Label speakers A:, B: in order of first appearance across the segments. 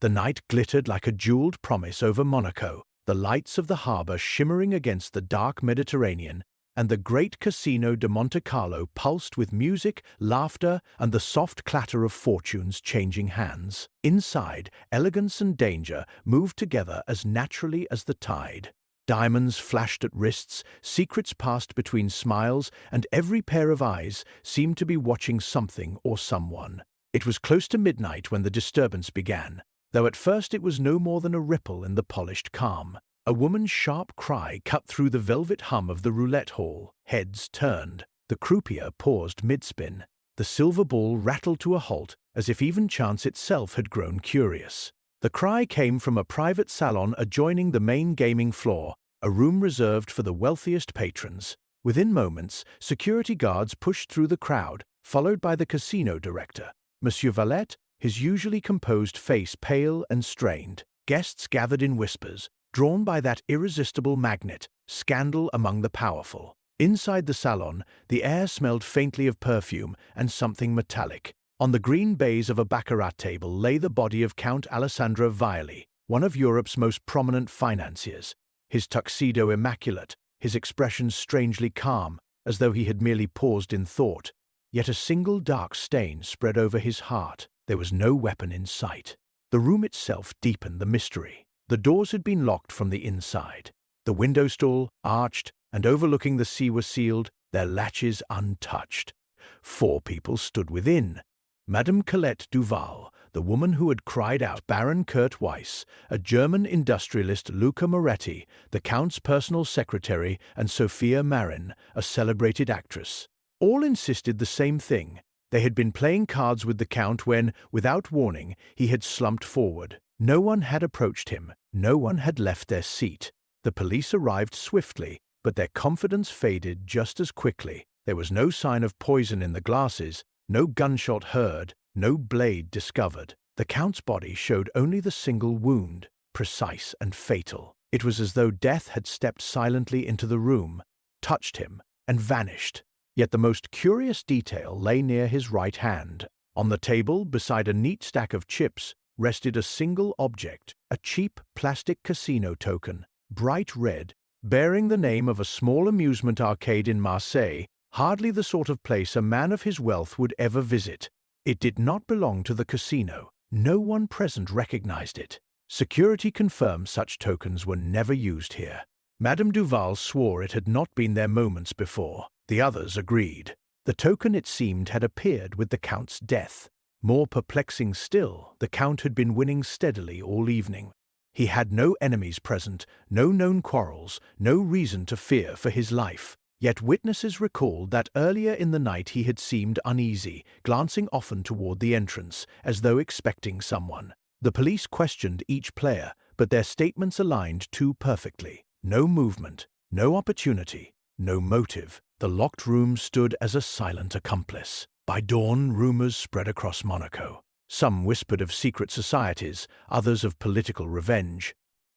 A: The night glittered like a jeweled promise over Monaco, the lights of the harbor shimmering against the dark Mediterranean, and the great Casino de Monte Carlo pulsed with music, laughter, and the soft clatter of fortunes changing hands. Inside, elegance and danger moved together as naturally as the tide. Diamonds flashed at wrists, secrets passed between smiles, and every pair of eyes seemed to be watching something or someone. It was close to midnight when the disturbance began, though at first it was no more than a ripple in the polished calm. A woman's sharp cry cut through the velvet hum of the roulette hall. Heads turned. The croupier paused mid-spin. The silver ball rattled to a halt, as if even chance itself had grown curious. The cry came from a private salon adjoining the main gaming floor, a room reserved for the wealthiest patrons. Within moments, security guards pushed through the crowd, followed by the casino director, Monsieur Valette, his usually composed face pale and strained. Guests gathered in whispers, drawn by that irresistible magnet, scandal among the powerful. Inside the salon, the air smelled faintly of perfume and something metallic. On the green baize of a baccarat table lay the body of Count Alessandro Violi, one of Europe's most prominent financiers. His tuxedo immaculate, his expression strangely calm, as though he had merely paused in thought. Yet a single dark stain spread over his heart. There was no weapon in sight. The room itself deepened the mystery. The doors had been locked from the inside. The window stool, arched, and overlooking the sea were sealed, their latches untouched. 4 people stood within. Madame Colette Duval, the woman who had cried out, Baron Kurt Weiss, a German industrialist Luca Moretti, the Count's personal secretary, and Sophia Marin, a celebrated actress. All insisted the same thing. They had been playing cards with the Count when, without warning, he had slumped forward. No one had approached him. No one had left their seat. The police arrived swiftly, but their confidence faded just as quickly. There was no sign of poison in the glasses, no gunshot heard, no blade discovered. The Count's body showed only the single wound, precise and fatal. It was as though death had stepped silently into the room, touched him, and vanished. Yet the most curious detail lay near his right hand. On the table, beside a neat stack of chips, rested a single object, a cheap plastic casino token, bright red, bearing the name of a small amusement arcade in Marseille, hardly the sort of place a man of his wealth would ever visit. It did not belong to the casino. No one present recognized it. Security confirmed such tokens were never used here. Madame Duval swore it had not been there moments before. The others agreed. The token, it seemed, had appeared with the Count's death. More perplexing still, the Count had been winning steadily all evening. He had no enemies present, no known quarrels, no reason to fear for his life. Yet witnesses recalled that earlier in the night he had seemed uneasy, glancing often toward the entrance, as though expecting someone. The police questioned each player, but their statements aligned too perfectly. No movement, no opportunity, no motive. The locked room stood as a silent accomplice. By dawn, rumors spread across Monaco. Some whispered of secret societies, others of political revenge.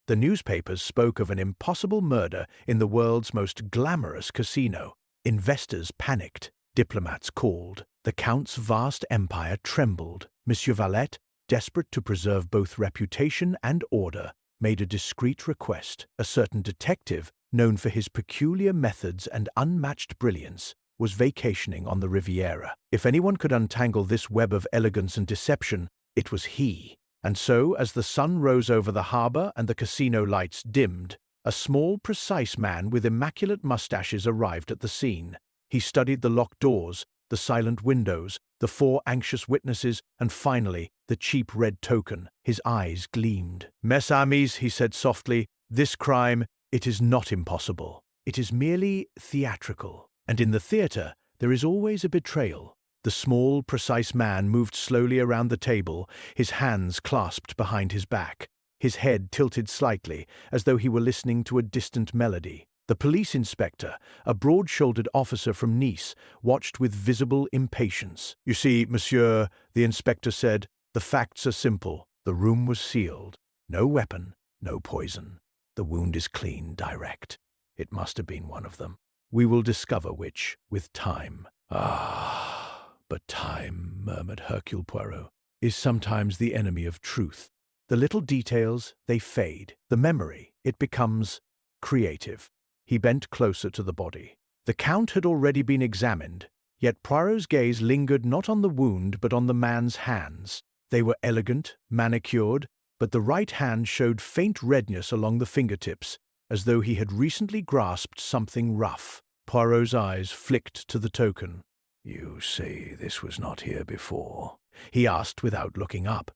A: The newspapers spoke of an impossible murder in the world's most glamorous casino. Investors panicked. Diplomats called. The Count's vast empire trembled. Monsieur Valette, desperate to preserve both reputation and order, made a discreet request. A certain detective, known for his peculiar methods and unmatched brilliance, was vacationing on the Riviera. If anyone could untangle this web of elegance and deception, it was he. And so, as the sun rose over the harbor and the casino lights dimmed, a small, precise man with immaculate mustaches arrived at the scene. He studied the locked doors, the silent windows, the 4 anxious witnesses, and finally, the cheap red token. His eyes gleamed. "Mes amis," he said softly, "this crime, it is not impossible. It is merely theatrical. And in the theater, there is always a betrayal." The small, precise man moved slowly around the table, his hands clasped behind his back, his head tilted slightly, as though he were listening to a distant melody. The police inspector, a broad-shouldered officer from Nice, watched with visible impatience. "You see, monsieur," the inspector said, "the facts are simple. The room was sealed. No weapon, no poison. The wound is clean, direct. It must have been one of them. We will discover which, with time." "Ah, but time," murmured Hercule Poirot, "is sometimes the enemy of truth." The little details, they fade. The memory, it becomes creative. He bent closer to the body. The Count had already been examined, yet Poirot's gaze lingered not on the wound but on the man's hands. They were elegant, manicured, but the right hand showed faint redness along the fingertips, as though he had recently grasped something rough. Poirot's eyes flicked to the token. "You say this was not here before?" he asked without looking up.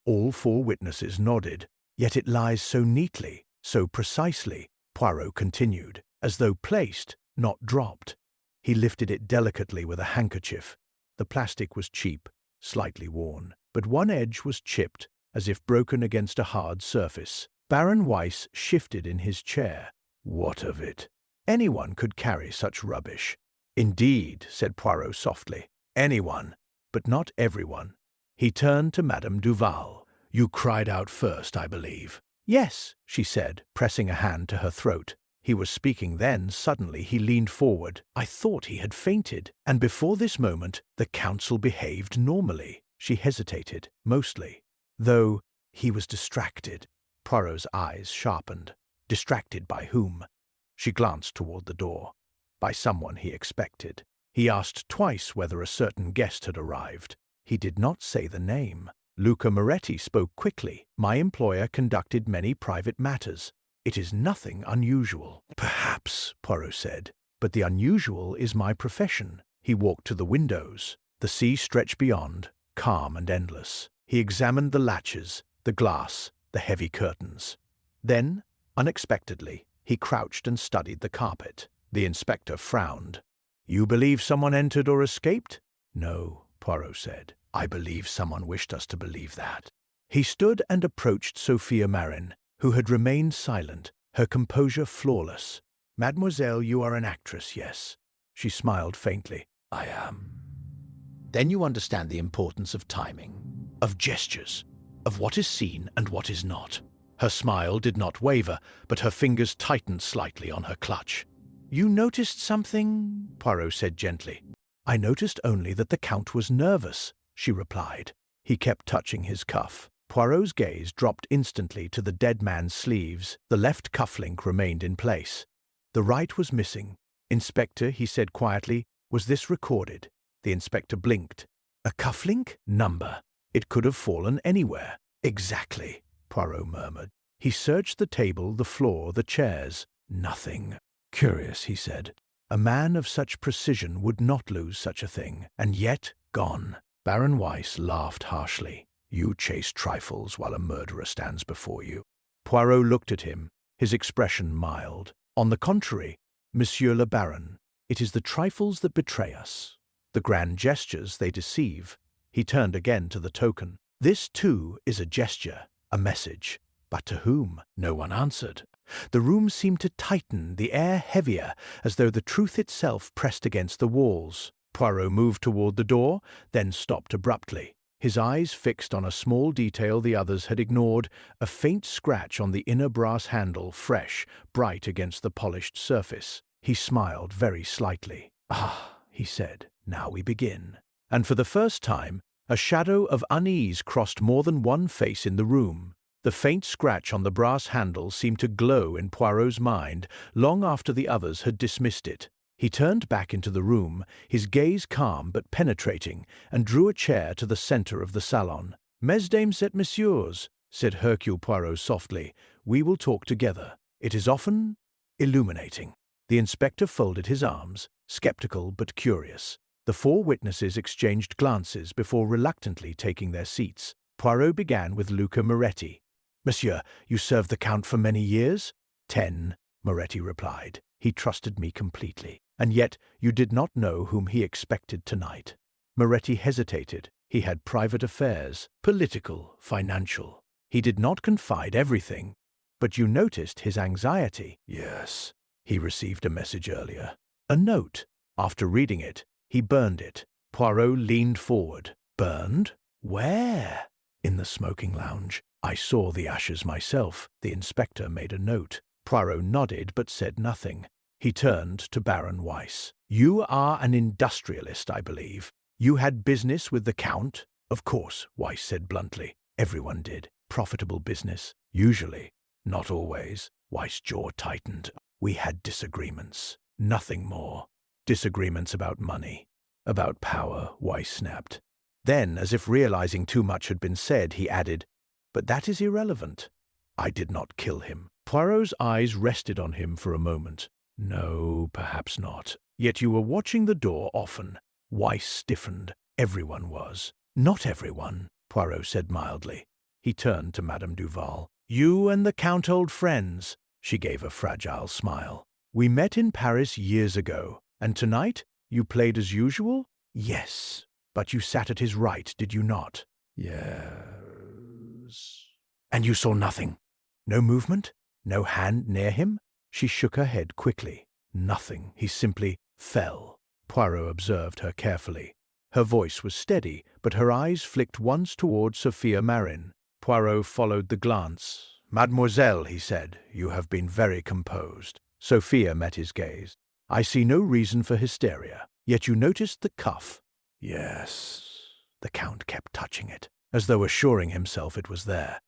A: All four witnesses nodded. "Yet it lies so neatly, so precisely," Poirot continued, "as though placed, not dropped." He lifted it delicately with a handkerchief. The plastic was cheap, slightly worn, but one edge was chipped, as if broken against a hard surface. Baron Weiss shifted in his chair. "What of it?" "Anyone could carry such rubbish." "Indeed," said Poirot softly. "Anyone, but not everyone." He turned to Madame Duval. "You cried out first, I believe." "Yes," she said, pressing a hand to her throat. He was speaking then. Suddenly he leaned forward. "I thought he had fainted, and before this moment the counsel behaved normally." She hesitated, mostly, though he was distracted. Poirot's eyes sharpened. Distracted by whom? She glanced toward the door. By someone he expected. He asked twice whether a certain guest had arrived. He did not say the name. Luca Moretti spoke quickly. "My employer conducted many private matters. It is nothing unusual." "Perhaps," Poirot said, "but the unusual is my profession." He walked to the windows. The sea stretched beyond, calm and endless. He examined the latches, the glass, the heavy curtains. Then, unexpectedly, he crouched and studied the carpet. The inspector frowned. "You believe someone entered or escaped?" "No," Poirot said. "I believe someone wished us to believe that." He stood and approached Sophia Marin, who had remained silent, her composure flawless. "Mademoiselle, you are an actress, yes?" She smiled faintly. "I am." "Then you understand the importance of timing, of gestures, of what is seen and what is not." Her smile did not waver, but her fingers tightened slightly on her clutch. "You noticed something?" Poirot said gently. "I noticed only that the Count was nervous," she replied. He kept touching his cuff. Poirot's gaze dropped instantly to the dead man's sleeves. The left cufflink remained in place. The right was missing. "Inspector," he said quietly, "was this recorded?" The inspector blinked. "A cufflink? Number. It could have fallen anywhere." "Exactly," Poirot murmured. He searched the table, the floor, the chairs. Nothing. "Curious," he said. "A man of such precision would not lose such a thing, and yet gone." Baron Weiss laughed harshly. "You chase trifles while a murderer stands before you." Poirot looked at him, his expression mild. "On the contrary, Monsieur le Baron, it is the trifles that betray us. The grand gestures, they deceive." He turned again to the token. "This, too, is a gesture, a message. But to whom?" No one answered. The room seemed to tighten, the air heavier, as though the truth itself pressed against the walls. Poirot moved toward the door, then stopped abruptly. His eyes fixed on a small detail the others had ignored, a faint scratch on the inner brass handle, fresh, bright against the polished surface. He smiled very slightly. "Ah," he said, "now we begin." And for the first time, a shadow of unease crossed more than one face in the room. The faint scratch on the brass handle seemed to glow in Poirot's mind long after the others had dismissed it. He turned back into the room, his gaze calm but penetrating, and drew a chair to the center of the salon. "Mesdames et messieurs," said Hercule Poirot softly, "we will talk together. It is often illuminating." The inspector folded his arms, skeptical but curious. The four witnesses exchanged glances before reluctantly taking their seats. Poirot began with Luca Moretti. "Monsieur, you served the Count for many years?" 10, Moretti replied. "He trusted me completely. And yet you did not know whom he expected tonight." Moretti hesitated. He had private affairs, political, financial. He did not confide everything. "But you noticed his anxiety." "Yes. He received a message earlier. A note. After reading it, he burned it." Poirot leaned forward. "Burned? Where?" "In the smoking lounge. I saw the ashes myself." The inspector made a note. Poirot nodded but said nothing. He turned to Baron Weiss. "You are an industrialist, I believe. You had business with the Count?" "Of course," Weiss said bluntly. "Everyone did." profitable business. Usually. Not always. Weiss's jaw tightened. We had disagreements. Nothing more. Disagreements about money. About power, Weiss snapped. Then, as if realizing too much had been said, he added, "But that is irrelevant. I did not kill him." Poirot's eyes rested on him for a moment. "No, perhaps not. Yet you were watching the door often." Weiss stiffened. "Everyone was." "Not everyone," Poirot said mildly. He turned to Madame Duval. "You and the Count old friends." She gave a fragile smile. "We met in Paris years ago, and tonight you played as usual?" "Yes." "But you sat at his right, did you not?" "Yes." "And you saw nothing? No movement? No hand near him?" She shook her head quickly. "Nothing. He simply fell." Poirot observed her carefully. Her voice was steady, but her eyes flicked once toward Sophia Marin. Poirot followed the glance. "Mademoiselle," he said, "you have been very composed." Sophia met his gaze. "I see no reason for hysteria. Yet you noticed the cuff." "Yes." The Count kept touching it, as though assuring himself it was there.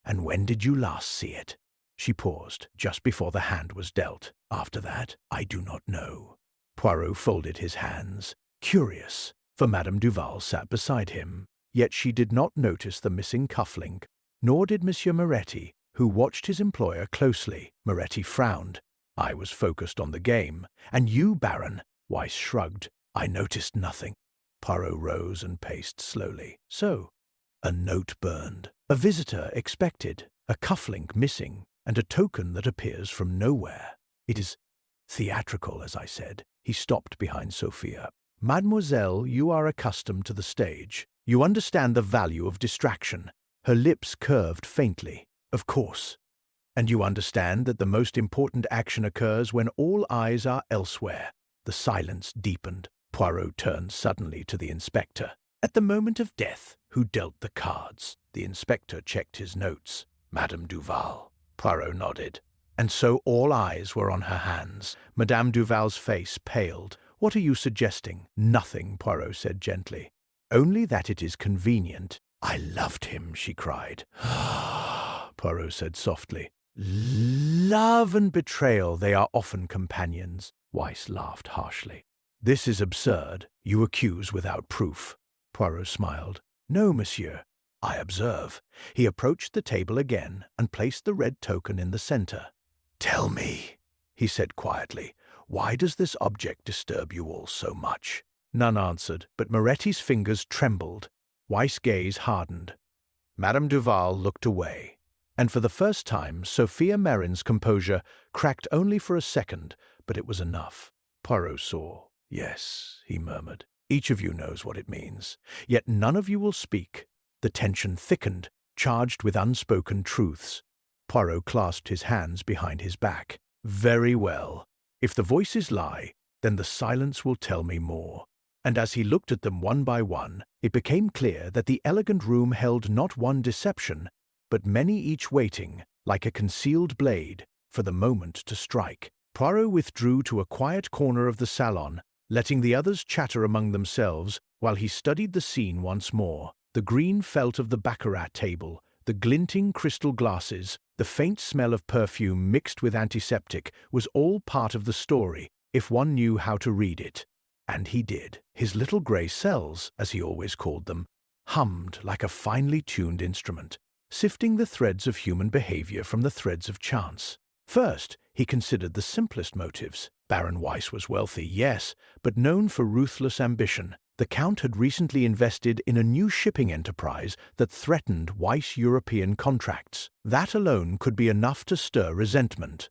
A: "And when did you last see it?" She paused, just before the hand was dealt. "After that, I do not know." Poirot folded his hands. Curious, for Madame Duval sat beside him. Yet she did not notice the missing cufflink, nor did Monsieur Moretti, who watched his employer closely. Moretti frowned. "I was focused on the game. And you, Baron?" Weiss shrugged. "I noticed nothing." Poirot rose and paced slowly. "So, a note burned, a visitor expected, a cufflink missing, and a token that appears from nowhere. It is theatrical, as I said." He stopped behind Sophia. "Mademoiselle, you are accustomed to the stage. You understand the value of distraction." Her lips curved faintly. "Of course. And you understand that the most important action occurs when all eyes are elsewhere." The silence deepened. Poirot turned suddenly to the inspector. "At the moment of death, who dealt the cards?" The inspector checked his notes. "Madame Duval." Poirot nodded. "And so all eyes were on her hands." Madame Duval's face paled. "What are you suggesting?" "Nothing," Poirot said gently. "Only that it is convenient." "I loved him," she cried. Poirot said softly. "Love and betrayal, they are often companions." Weiss laughed harshly. "This is absurd. You accuse without proof." Poirot smiled. "No, monsieur. I observe." He approached the table again and placed the red token in the center. "Tell me," he said quietly, "why does this object disturb you all so much?" None answered, but Moretti's fingers trembled. Weiss' gaze hardened. Madame Duval looked away. And for the first time, Sophia Marin's composure cracked only for a second, but it was enough. Poirot saw. "Yes," he murmured. "Each of you knows what it means. Yet none of you will speak." The tension thickened, charged with unspoken truths. Poirot clasped his hands behind his back. "Very well. If the voices lie, then the silence will tell me more." And as he looked at them one by one, it became clear that the elegant room held not one deception, but many each waiting, like a concealed blade, for the moment to strike. Poirot withdrew to a quiet corner of the salon, letting the others chatter among themselves while he studied the scene once more. The green felt of the baccarat table, the glinting crystal glasses, the faint smell of perfume mixed with antiseptic was all part of the story, if one knew how to read it. And he did. His little grey cells, as he always called them, hummed like a finely tuned instrument, sifting the threads of human behavior from the threads of chance. First, he considered the simplest motives. Baron Weiss was wealthy, yes, but known for ruthless ambition. The Count had recently invested in a new shipping enterprise that threatened Weiss European contracts. That alone could be enough to stir resentment.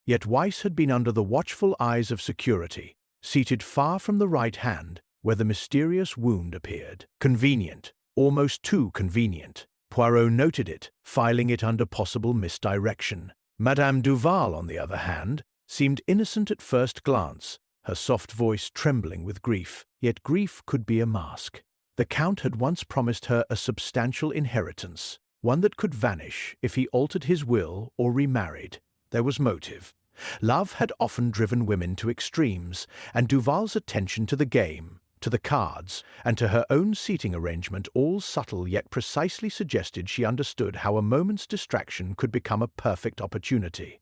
A: Yet Weiss had been under the watchful eyes of security, seated far from the right hand, where the mysterious wound appeared. Convenient, almost too convenient. Poirot noted it, filing it under possible misdirection. Madame Duval, on the other hand, seemed innocent at first glance, her soft voice trembling with grief. Yet grief could be a mask. The Count had once promised her a substantial inheritance, one that could vanish if he altered his will or remarried. There was motive. Love had often driven women to extremes, and Duval's attention to the game, to the cards, and to her own seating arrangement, all subtle yet precisely suggested she understood how a moment's distraction could become a perfect opportunity.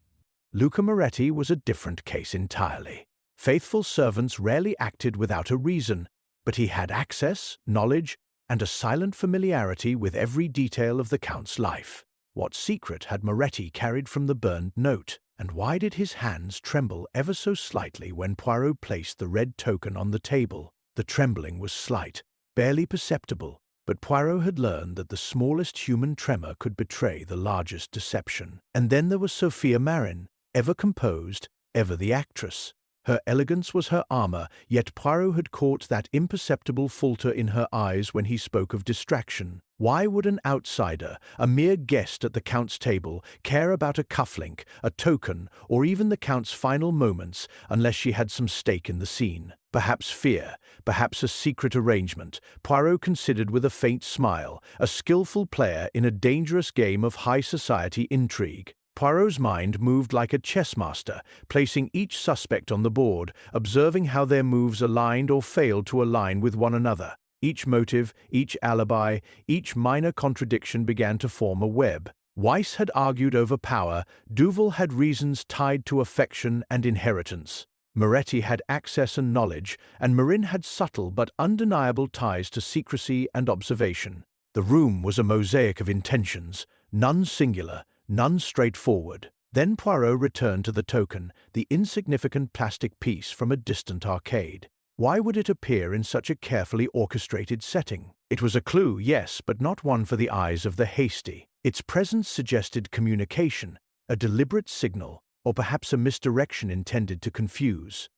A: Luca Moretti was a different case entirely. Faithful servants rarely acted without a reason, but he had access, knowledge, and a silent familiarity with every detail of the Count's life. What secret had Moretti carried from the burned note, and why did his hands tremble ever so slightly when Poirot placed the red token on the table? The trembling was slight, barely perceptible, but Poirot had learned that the smallest human tremor could betray the largest deception. And then there was Sophia Marin, ever composed, ever the actress. Her elegance was her armor, yet Poirot had caught that imperceptible falter in her eyes when he spoke of distraction. Why would an outsider, a mere guest at the Count's table, care about a cufflink, a token, or even the Count's final moments unless she had some stake in the scene? Perhaps fear, perhaps a secret arrangement, Poirot considered with a faint smile, a skillful player in a dangerous game of high society intrigue. Poirot's mind moved like a chess master, placing each suspect on the board, observing how their moves aligned or failed to align with one another. Each motive, each alibi, each minor contradiction began to form a web. Weiss had argued over power, Duval had reasons tied to affection and inheritance. Moretti had access and knowledge, and Marin had subtle but undeniable ties to secrecy and observation. The room was a mosaic of intentions, none singular, none straightforward. Then Poirot returned to the token, the insignificant plastic piece from a distant arcade. Why would it appear in such a carefully orchestrated setting? It was a clue, yes, but not one for the eyes of the hasty. Its presence suggested communication, a deliberate signal, or perhaps a misdirection intended to confuse.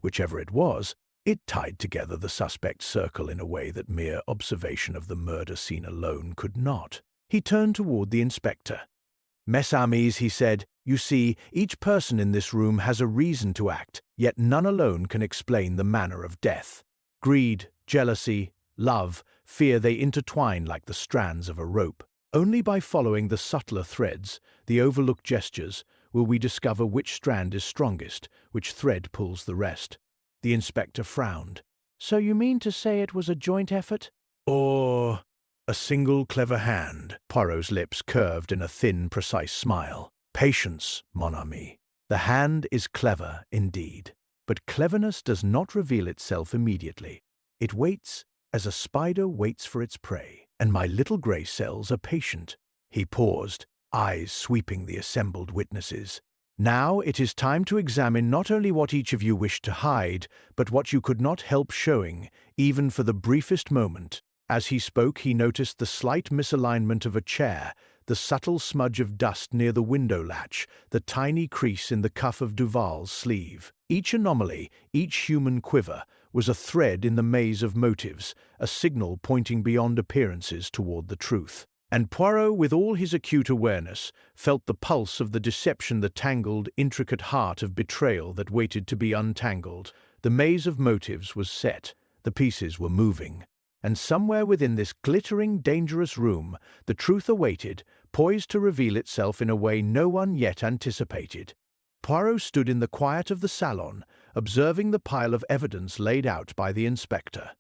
A: Whichever it was, it tied together the suspect's circle in a way that mere observation of the murder scene alone could not. He turned toward the inspector. "Mes amis," he said, "you see, each person in this room has a reason to act, yet none alone can explain the manner of death. Greed, jealousy, love, fear, they intertwine like the strands of a rope. Only by following the subtler threads, the overlooked gestures, will we discover which strand is strongest, which thread pulls the rest." The inspector frowned. "So you mean to say it was a joint effort?" "Or a single clever hand." Poirot's lips curved in a thin, precise smile. "Patience, mon ami. The hand is clever, indeed. But cleverness does not reveal itself immediately. It waits as a spider waits for its prey, and my little grey cells are patient." He paused, eyes sweeping the assembled witnesses. "Now it is time to examine not only what each of you wished to hide, but what you could not help showing, even for the briefest moment." As he spoke, he noticed the slight misalignment of a chair, the subtle smudge of dust near the window latch, the tiny crease in the cuff of Duval's sleeve. Each anomaly, each human quiver, was a thread in the maze of motives, a signal pointing beyond appearances toward the truth. And Poirot, with all his acute awareness, felt the pulse of the deception, the tangled, intricate heart of betrayal that waited to be untangled. The maze of motives was set, the pieces were moving. And somewhere within this glittering, dangerous room, the truth awaited, poised to reveal itself in a way no one yet anticipated. Poirot stood in the quiet of the salon, observing the pile of evidence laid out by the inspector.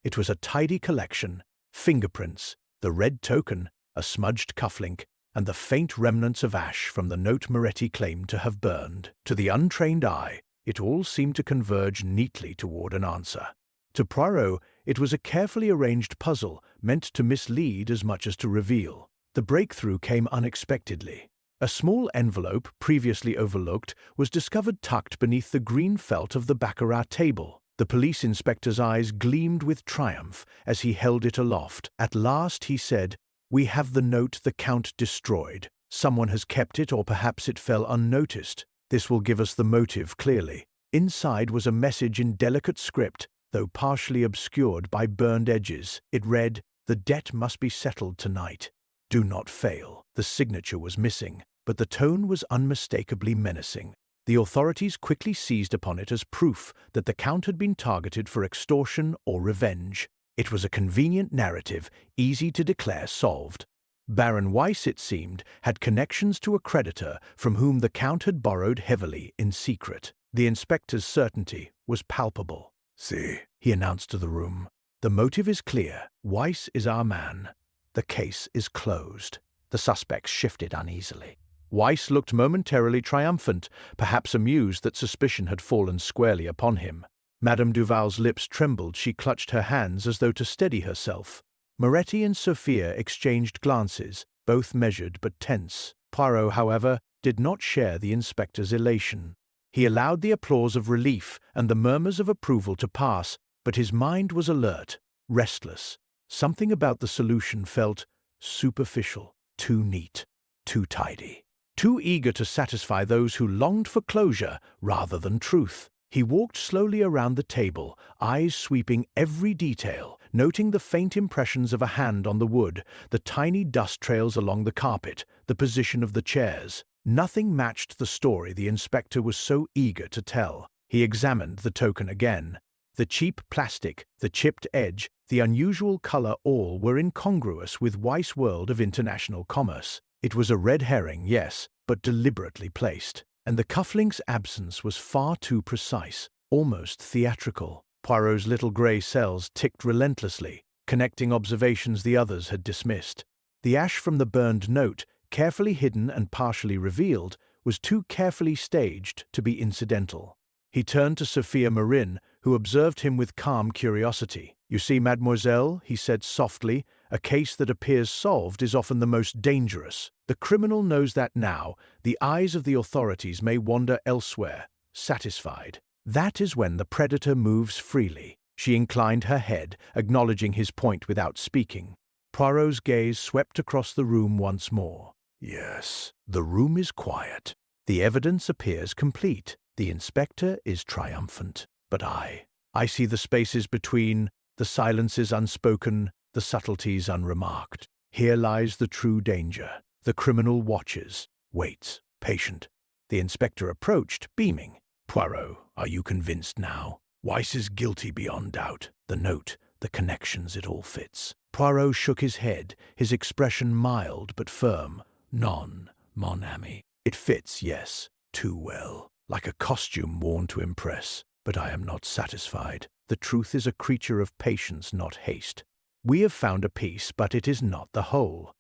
A: It was a tidy collection: fingerprints, the red token, a smudged cufflink, and the faint remnants of ash from the note Moretti claimed to have burned. To the untrained eye, it all seemed to converge neatly toward an answer. To Poirot, it was a carefully arranged puzzle meant to mislead as much as to reveal. The breakthrough came unexpectedly. A small envelope, previously overlooked, was discovered tucked beneath the green felt of the baccarat table. The police inspector's eyes gleamed with triumph as he held it aloft. At last, he said, "We have the note the Count destroyed. Someone has kept it, or perhaps it fell unnoticed. This will give us the motive clearly." Inside was a message in delicate script, though partially obscured by burned edges. It read, "The debt must be settled tonight. Do not fail." The signature was missing, but the tone was unmistakably menacing. The authorities quickly seized upon it as proof that the Count had been targeted for extortion or revenge. It was a convenient narrative, easy to declare solved. Baron Weiss, it seemed, had connections to a creditor from whom the Count had borrowed heavily in secret. The inspector's certainty was palpable. See, he announced to the room. The motive is clear. Weiss is our man. The case is closed. The suspects shifted uneasily. Weiss looked momentarily triumphant, perhaps amused that suspicion had fallen squarely upon him. Madame Duval's lips trembled. She clutched her hands as though to steady herself. Moretti and Sophia exchanged glances, both measured but tense. Poirot, however, did not share the inspector's elation. He allowed the applause of relief and the murmurs of approval to pass, but his mind was alert, restless. Something about the solution felt superficial, too neat, too tidy, too eager to satisfy those who longed for closure rather than truth. He walked slowly around the table, eyes sweeping every detail, noting the faint impressions of a hand on the wood, the tiny dust trails along the carpet, the position of the chairs. Nothing matched the story the inspector was so eager to tell. He examined the token again. The cheap plastic, the chipped edge, the unusual color, all were incongruous with Weiss' world of international commerce. It was a red herring, yes, but deliberately placed. And the cufflink's absence was far too precise, almost theatrical. Poirot's little grey cells ticked relentlessly, connecting observations the others had dismissed. The ash from the burned note, carefully hidden and partially revealed, was too carefully staged to be incidental. He turned to Sophia Marin, who observed him with calm curiosity. "You see, mademoiselle," he said softly, "a case that appears solved is often the most dangerous. The criminal knows that now. The eyes of the authorities may wander elsewhere, satisfied. That is when the predator moves freely." She inclined her head, acknowledging his point without speaking. Poirot's gaze swept across the room once more. Yes, the room is quiet. The evidence appears complete. The inspector is triumphant. But I see the spaces between, the silences unspoken, the subtleties unremarked. Here lies the true danger. The criminal watches, waits, patient. The inspector approached, beaming. "Poirot, are you convinced now? Weiss is guilty beyond doubt. The note, the connections, it all fits." Poirot shook his head, his expression mild but firm. "Non, mon ami. It fits, yes, too well. Like a costume worn to impress. But I am not satisfied. The truth is a creature of patience, not haste. We have found a piece, but it is not the whole.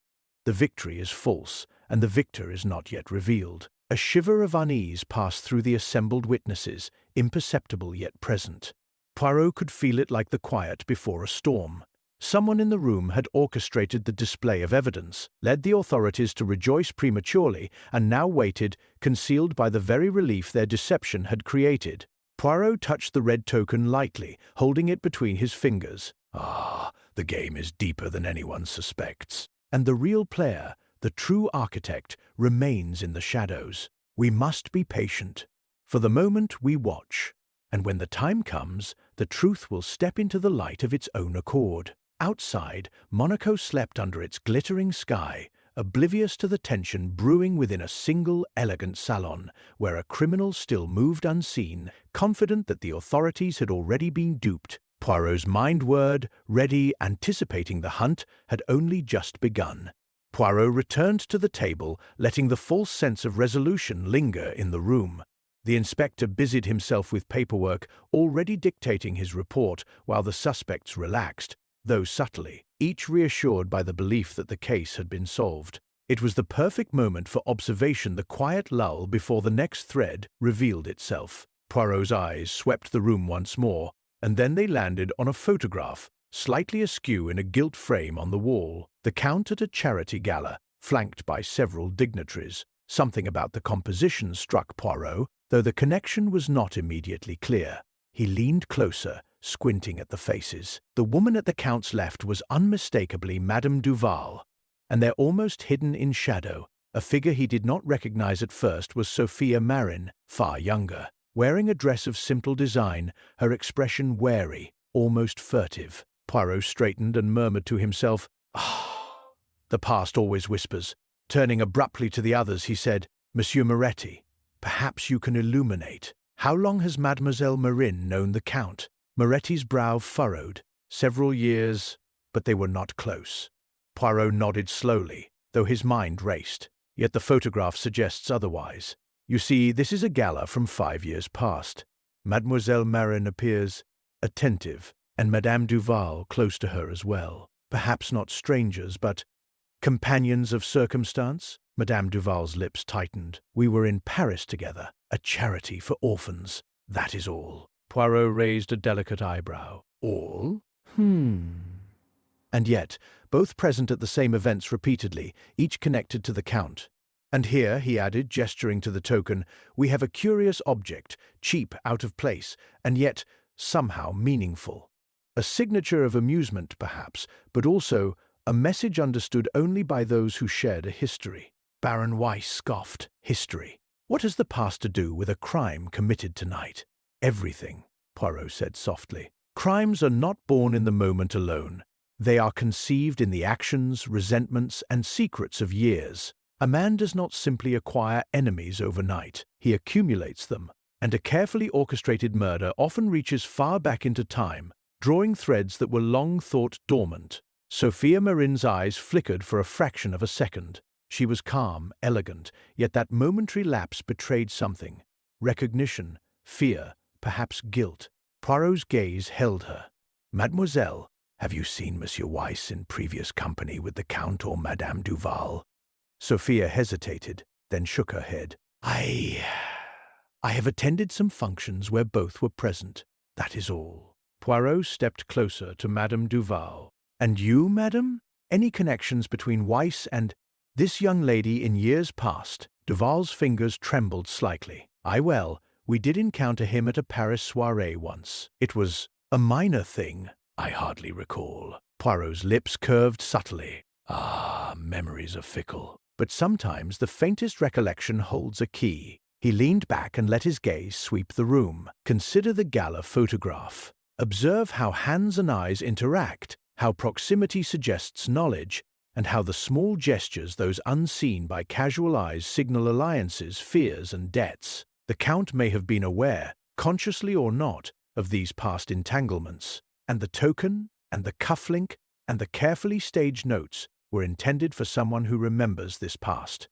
A: The victory is false, and the victor is not yet revealed." A shiver of unease passed through the assembled witnesses, imperceptible yet present. Poirot could feel it like the quiet before a storm. Someone in the room had orchestrated the display of evidence, led the authorities to rejoice prematurely, and now waited, concealed by the very relief their deception had created. Poirot touched the red token lightly, holding it between his fingers. Ah, the game is deeper than anyone suspects. And the real player, the true architect, remains in the shadows. We must be patient. For the moment we watch, and when the time comes, the truth will step into the light of its own accord. Outside, Monaco slept under its glittering sky, oblivious to the tension brewing within a single elegant salon, where a criminal still moved unseen, confident that the authorities had already been duped. Poirot's mind-word, ready, anticipating the hunt, had only just begun. Poirot returned to the table, letting the false sense of resolution linger in the room. The inspector busied himself with paperwork, already dictating his report, while the suspects relaxed, though subtly, each reassured by the belief that the case had been solved. It was the perfect moment for observation, the quiet lull before the next thread revealed itself. Poirot's eyes swept the room once more, and then they landed on a photograph, slightly askew in a gilt frame on the wall. The Count at a charity gala, flanked by several dignitaries. Something about the composition struck Poirot, though the connection was not immediately clear. He leaned closer, squinting at the faces. The woman at the Count's left was unmistakably Madame Duval, and there, almost hidden in shadow, a figure he did not recognize at first, was Sophia Marin, far younger. Wearing a dress of simple design, her expression wary, almost furtive. Poirot straightened and murmured to himself, "Ah, the past always whispers." Turning abruptly to the others, he said, "Monsieur Moretti, perhaps you can illuminate. How long has Mademoiselle Marin known the Count?" Moretti's brow furrowed. "Several years, but they were not close." Poirot nodded slowly, though his mind raced. "Yet the photograph suggests otherwise. You see, this is a gala from 5 years past. Mademoiselle Marin appears attentive, and Madame Duval close to her as well. Perhaps not strangers, but companions of circumstance? Madame Duval's lips tightened. We were in Paris together, a charity for orphans. That is all. Poirot raised a delicate eyebrow. All? And yet, both present at the same events repeatedly, each connected to the Count. And here, he added, gesturing to the token, we have a curious object, cheap, out of place, and yet somehow meaningful. A signature of amusement, perhaps, but also a message understood only by those who shared a history. Baron Weiss scoffed. History. What has the past to do with a crime committed tonight? Everything, Poirot said softly. Crimes are not born in the moment alone. They are conceived in the actions, resentments, and secrets of years. A man does not simply acquire enemies overnight. He accumulates them. And a carefully orchestrated murder often reaches far back into time, drawing threads that were long thought dormant. Sophia Marin's eyes flickered for a fraction of a second. She was calm, elegant, yet that momentary lapse betrayed something. Recognition, fear, perhaps guilt. Poirot's gaze held her. Mademoiselle, have you seen Monsieur Weiss in previous company with the Count or Madame Duval? Sophia hesitated, then shook her head. I have attended some functions where both were present. That is all. Poirot stepped closer to Madame Duval. And you, madame? Any connections between Weiss and this young lady in years past? Duval's fingers trembled slightly. We did encounter him at a Paris soirée once. It was a minor thing, I hardly recall. Poirot's lips curved subtly. Memories are fickle. But sometimes the faintest recollection holds a key. He leaned back and let his gaze sweep the room. Consider the gala photograph. Observe how hands and eyes interact, how proximity suggests knowledge, and how the small gestures, those unseen by casual eyes, signal alliances, fears, and debts. The Count may have been aware, consciously or not, of these past entanglements, and the token, and the cufflink, and the carefully staged notes were intended for someone who remembers this past.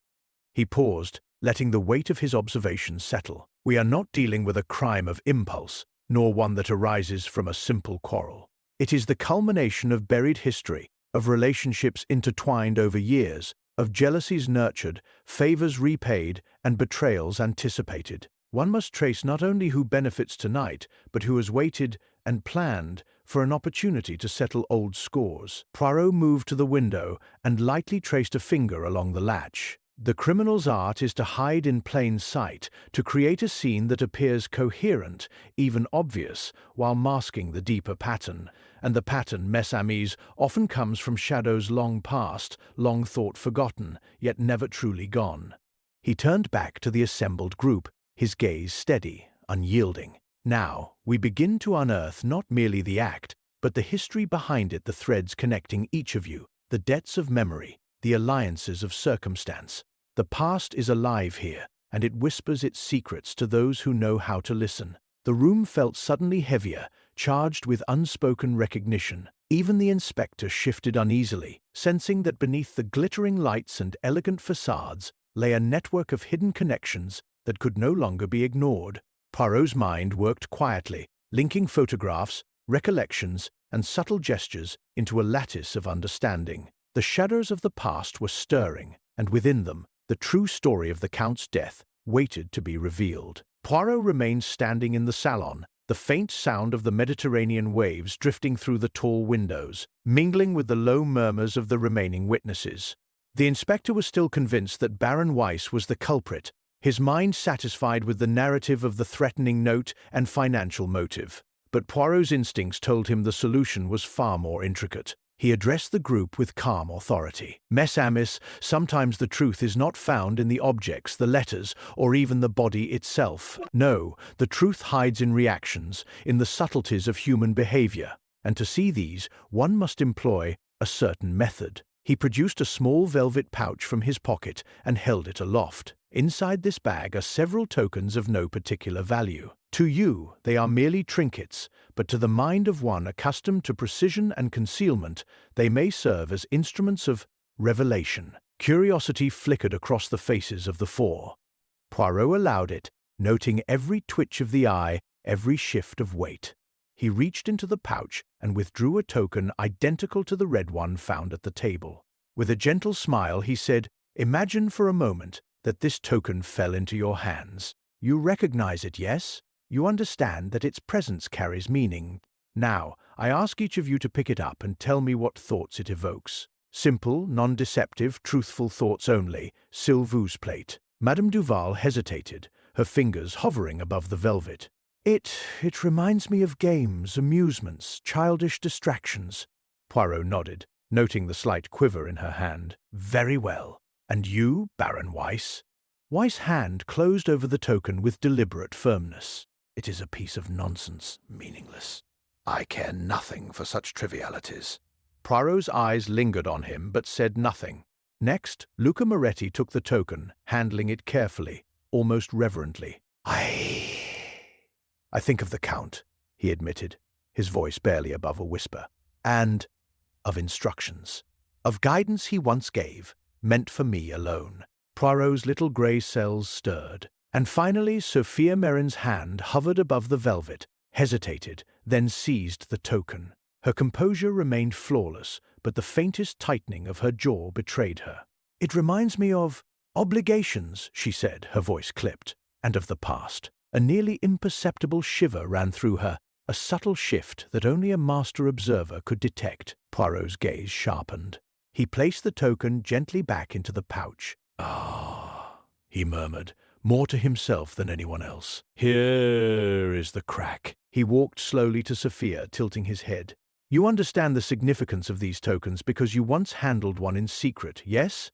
A: He paused, letting the weight of his observations settle. We are not dealing with a crime of impulse, nor one that arises from a simple quarrel. It is the culmination of buried history, of relationships intertwined over years, of jealousies nurtured, favors repaid, and betrayals anticipated. One must trace not only who benefits tonight, but who has waited and planned for an opportunity to settle old scores. Poirot moved to the window and lightly traced a finger along the latch. The criminal's art is to hide in plain sight, to create a scene that appears coherent, even obvious, while masking the deeper pattern. And the pattern, mes amis, often comes from shadows long past, long thought forgotten, yet never truly gone. He turned back to the assembled group, his gaze steady, unyielding. Now, we begin to unearth not merely the act, but the history behind it, the threads connecting each of you, the debts of memory, the alliances of circumstance. The past is alive here, and it whispers its secrets to those who know how to listen. The room felt suddenly heavier, charged with unspoken recognition. Even the inspector shifted uneasily, sensing that beneath the glittering lights and elegant facades lay a network of hidden connections that could no longer be ignored. Poirot's mind worked quietly, linking photographs, recollections, and subtle gestures into a lattice of understanding. The shadows of the past were stirring, and within them, the true story of the Count's death waited to be revealed. Poirot remained standing in the salon, the faint sound of the Mediterranean waves drifting through the tall windows, mingling with the low murmurs of the remaining witnesses. The inspector was still convinced that Baron Weiss was the culprit, his mind satisfied with the narrative of the threatening note and financial motive. But Poirot's instincts told him the solution was far more intricate. He addressed the group with calm authority. Mes amis, sometimes the truth is not found in the objects, the letters, or even the body itself. No, the truth hides in reactions, in the subtleties of human behavior. And to see these, one must employ a certain method. He produced a small velvet pouch from his pocket and held it aloft. Inside this bag are several tokens of no particular value. To you, they are merely trinkets, but to the mind of one accustomed to precision and concealment, they may serve as instruments of revelation. Curiosity flickered across the faces of the four. Poirot allowed it, noting every twitch of the eye, every shift of weight. He reached into the pouch and withdrew a token identical to the red one found at the table. With a gentle smile, he said, "Imagine for a moment that this token fell into your hands. You recognize it, yes? You understand that its presence carries meaning. Now, I ask each of you to pick it up and tell me what thoughts it evokes. Simple, non-deceptive, truthful thoughts only, s'il vous plaît." Madame Duval hesitated, her fingers hovering above the velvet. It reminds me of games, amusements, childish distractions." Poirot nodded, noting the slight quiver in her hand. "Very well. And you, Baron Weiss?" Weiss' hand closed over the token with deliberate firmness. "It is a piece of nonsense, meaningless. I care nothing for such trivialities." Poirot's eyes lingered on him but said nothing. Next, Luca Moretti took the token, handling it carefully, almost reverently. I think of the Count," he admitted, his voice barely above a whisper, "and of instructions, of guidance he once gave, meant for me alone." Poirot's little grey cells stirred, and finally Sophia Merin's hand hovered above the velvet, hesitated, then seized the token. Her composure remained flawless, but the faintest tightening of her jaw betrayed her. "It reminds me of obligations," she said, her voice clipped, "and of the past." A nearly imperceptible shiver ran through her, a subtle shift that only a master observer could detect. Poirot's gaze sharpened. He placed the token gently back into the pouch. "Ah," he murmured, more to himself than anyone else. "Here is the crack." He walked slowly to Sophia, tilting his head. "You understand the significance of these tokens because you once handled one in secret, yes?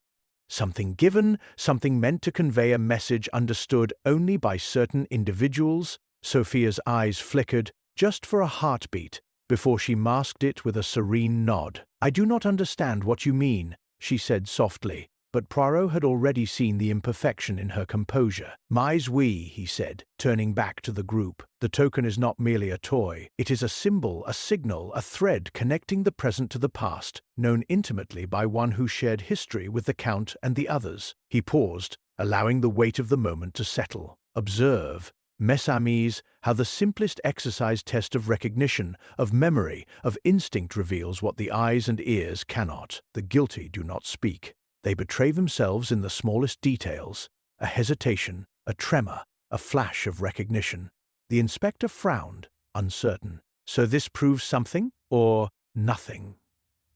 A: Something given, something meant to convey a message understood only by certain individuals." Sophia's eyes flickered, just for a heartbeat, before she masked it with a serene nod. "I do not understand what you mean," she said softly, but Poirot had already seen the imperfection in her composure. "Mais oui," he said, turning back to the group. "The token is not merely a toy. It is a symbol, a signal, a thread connecting the present to the past, known intimately by one who shared history with the Count and the others." He paused, allowing the weight of the moment to settle. "Observe, mes amis, how the simplest exercise test of recognition, of memory, of instinct reveals what the eyes and ears cannot. The guilty do not speak. They betray themselves in the smallest details, a hesitation, a tremor, a flash of recognition." The inspector frowned, uncertain. "So this proves something, or nothing?"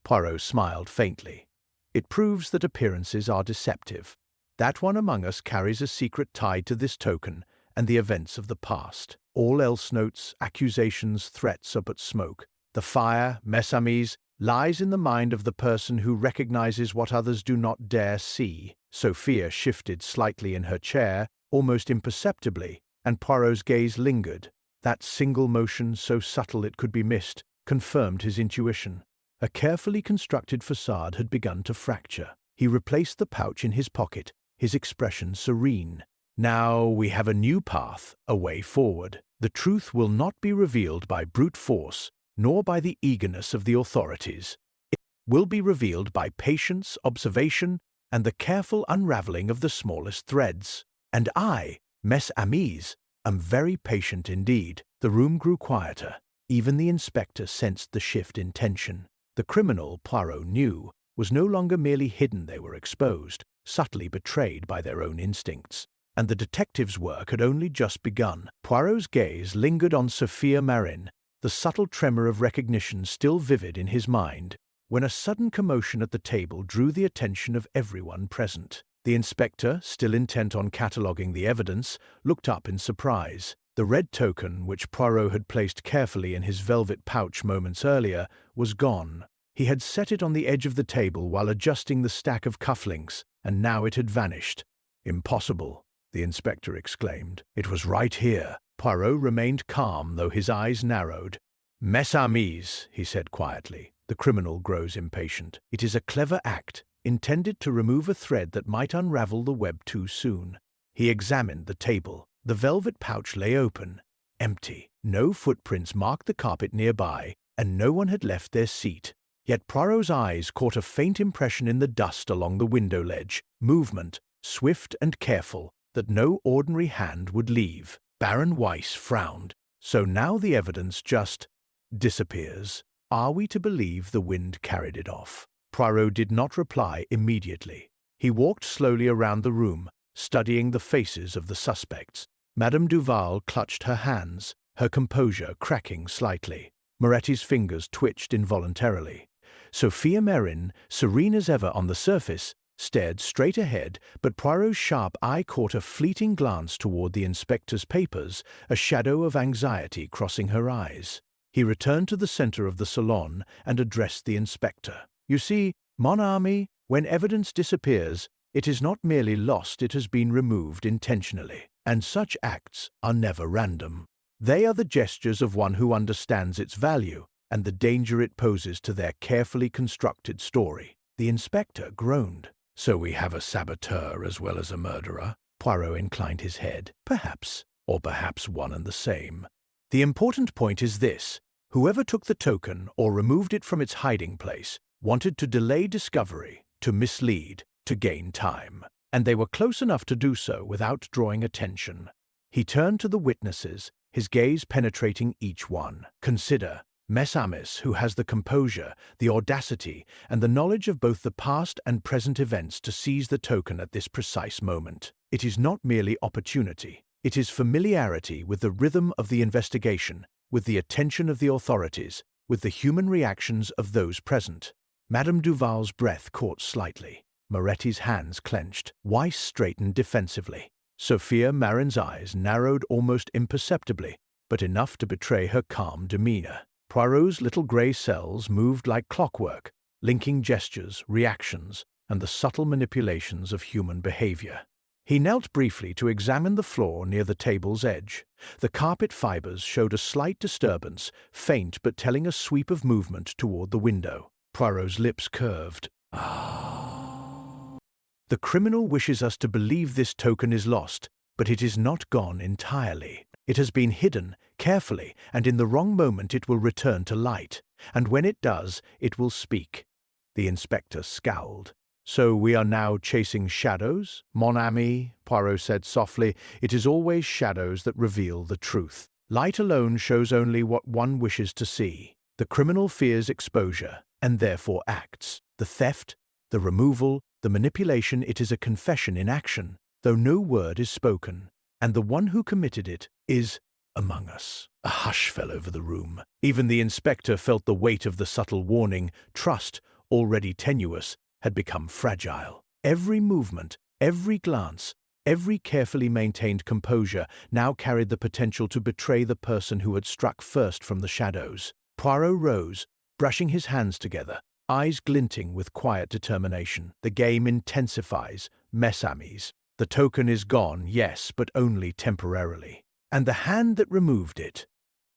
A: Poirot smiled faintly. "It proves that appearances are deceptive. That one among us carries a secret tied to this token and the events of the past. All else notes, accusations, threats are but smoke. The fire, mes amis, lies in the mind of the person who recognizes what others do not dare see." Sophia shifted slightly in her chair, almost imperceptibly, and Poirot's gaze lingered. That single motion, so subtle it could be missed, confirmed his intuition. A carefully constructed facade had begun to fracture. He replaced the pouch in his pocket, his expression serene. "Now we have a new path, a way forward. The truth will not be revealed by brute force, nor by the eagerness of the authorities. It will be revealed by patience, observation, and the careful unraveling of the smallest threads. And I, mes amis, am very patient indeed." The room grew quieter. Even the inspector sensed the shift in tension. The criminal, Poirot knew, was no longer merely hidden. They were exposed, subtly betrayed by their own instincts. And the detective's work had only just begun. Poirot's gaze lingered on Sophia Merin, the subtle tremor of recognition still vivid in his mind, when a sudden commotion at the table drew the attention of everyone present. The inspector, still intent on cataloguing the evidence, looked up in surprise. The red token, which Poirot had placed carefully in his velvet pouch moments earlier, was gone. He had set it on the edge of the table while adjusting the stack of cufflinks, and now it had vanished. "Impossible," the inspector exclaimed. "It was right here." Poirot remained calm, though his eyes narrowed. "Mes amis," he said quietly. The criminal grows impatient. "It is a clever act, intended to remove a thread that might unravel the web too soon." He examined the table. The velvet pouch lay open, empty. No footprints marked the carpet nearby, and no one had left their seat. Yet Poirot's eyes caught a faint impression in the dust along the window ledge, movement, swift and careful, that no ordinary hand would leave. Baron Weiss frowned. So now the evidence just disappears. Are we to believe the wind carried it off? Poirot did not reply immediately. He walked slowly around the room, studying the faces of the suspects. Madame Duval clutched her hands, her composure cracking slightly. Moretti's fingers twitched involuntarily. Sophia Merin, serene as ever on the surface, stared straight ahead, but Poirot's sharp eye caught a fleeting glance toward the inspector's papers, a shadow of anxiety crossing her eyes. He returned to the center of the salon and addressed the inspector. "You see, mon ami, when evidence disappears, it is not merely lost, it has been removed intentionally. And such acts are never random. They are the gestures of one who understands its value and the danger it poses to their carefully constructed story." The inspector groaned. "So we have a saboteur as well as a murderer?" Poirot inclined his head. "Perhaps, or perhaps one and the same. The important point is this. Whoever took the token or removed it from its hiding place wanted to delay discovery, to mislead, to gain time. And they were close enough to do so without drawing attention." He turned to the witnesses, his gaze penetrating each one. "Consider Mess Amis, who has the composure, the audacity, and the knowledge of both the past and present events to seize the token at this precise moment. It is not merely opportunity. It is familiarity with the rhythm of the investigation, with the attention of the authorities, with the human reactions of those present." Madame Duval's breath caught slightly. Moretti's hands clenched. Weiss straightened defensively. Sophia Marin's eyes narrowed almost imperceptibly, but enough to betray her calm demeanor. Poirot's little grey cells moved like clockwork, linking gestures, reactions, and the subtle manipulations of human behavior. He knelt briefly to examine the floor near the table's edge. The carpet fibers showed a slight disturbance, faint but telling a sweep of movement toward the window. Poirot's lips curved. "The criminal wishes us to believe this token is lost, but it is not gone entirely. It has been hidden, carefully, and in the wrong moment it will return to light. And when it does, it will speak." The inspector scowled. "So we are now chasing shadows, mon ami?" Poirot said softly. "It is always shadows that reveal the truth. Light alone shows only what one wishes to see. The criminal fears exposure, and therefore acts. The theft, the removal, the manipulation, it is a confession in action, though no word is spoken. And the one who committed it is among us." A hush fell over the room. Even the inspector felt the weight of the subtle warning. Trust, already tenuous, had become fragile. Every movement, every glance, every carefully maintained composure now carried the potential to betray the person who had struck first from the shadows. Poirot rose, brushing his hands together, eyes glinting with quiet determination. "The game intensifies, mes amis. The token is gone, yes, but only temporarily. And the hand that removed it?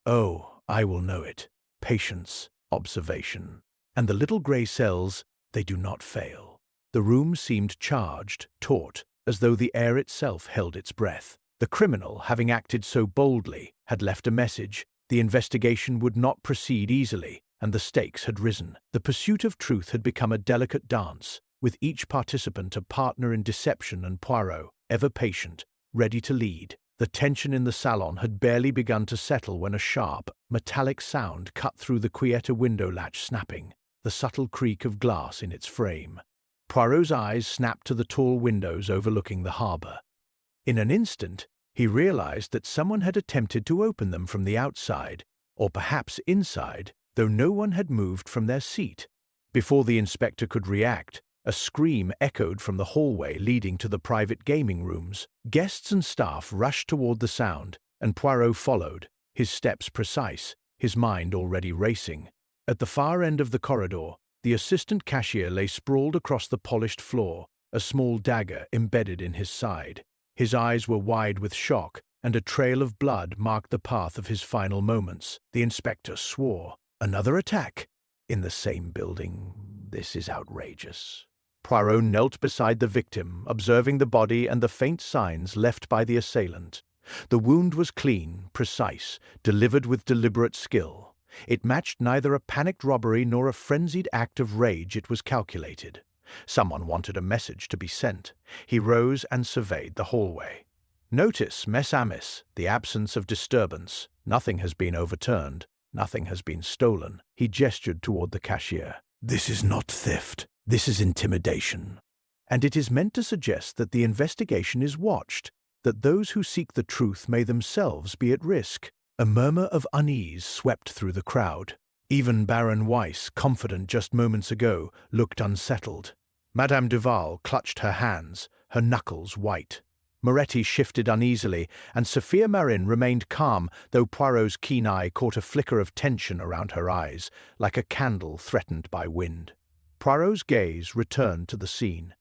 A: Oh, I will know it. Patience, observation. And the little grey cells, they do not fail." The room seemed charged, taut, as though the air itself held its breath. The criminal, having acted so boldly, had left a message. The investigation would not proceed easily, and the stakes had risen. The pursuit of truth had become a delicate dance, with each participant a partner in deception, and Poirot, ever patient, ready to lead. The tension in the salon had barely begun to settle when a sharp, metallic sound cut through the Quieta window latch snapping, the subtle creak of glass in its frame. Poirot's eyes snapped to the tall windows overlooking the harbor. In an instant, he realized that someone had attempted to open them from the outside, or perhaps inside, though no one had moved from their seat. Before the inspector could react, a scream echoed from the hallway leading to the private gaming rooms. Guests and staff rushed toward the sound, and Poirot followed, his steps precise, his mind already racing. At the far end of the corridor, the assistant cashier lay sprawled across the polished floor, a small dagger embedded in his side. His eyes were wide with shock, and a trail of blood marked the path of his final moments. The inspector swore. "Another attack? In the same building? This is outrageous." Poirot knelt beside the victim, observing the body and the faint signs left by the assailant. The wound was clean, precise, delivered with deliberate skill. It matched neither a panicked robbery nor a frenzied act of rage. It was calculated. Someone wanted a message to be sent. He rose and surveyed the hallway. "Notice, mes amis, the absence of disturbance. Nothing has been overturned. Nothing has been stolen. He gestured toward the cashier. This is not theft. This is intimidation. And it is meant to suggest that the investigation is watched, that those who seek the truth may themselves be at risk. A murmur of unease swept through the crowd. Even Baron Weiss, confident just moments ago, looked unsettled. Madame Duval clutched her hands, her knuckles white. Moretti shifted uneasily, and Sophia Marin remained calm, though Poirot's keen eye caught a flicker of tension around her eyes, like a candle threatened by wind. Poirot's gaze returned to the scene.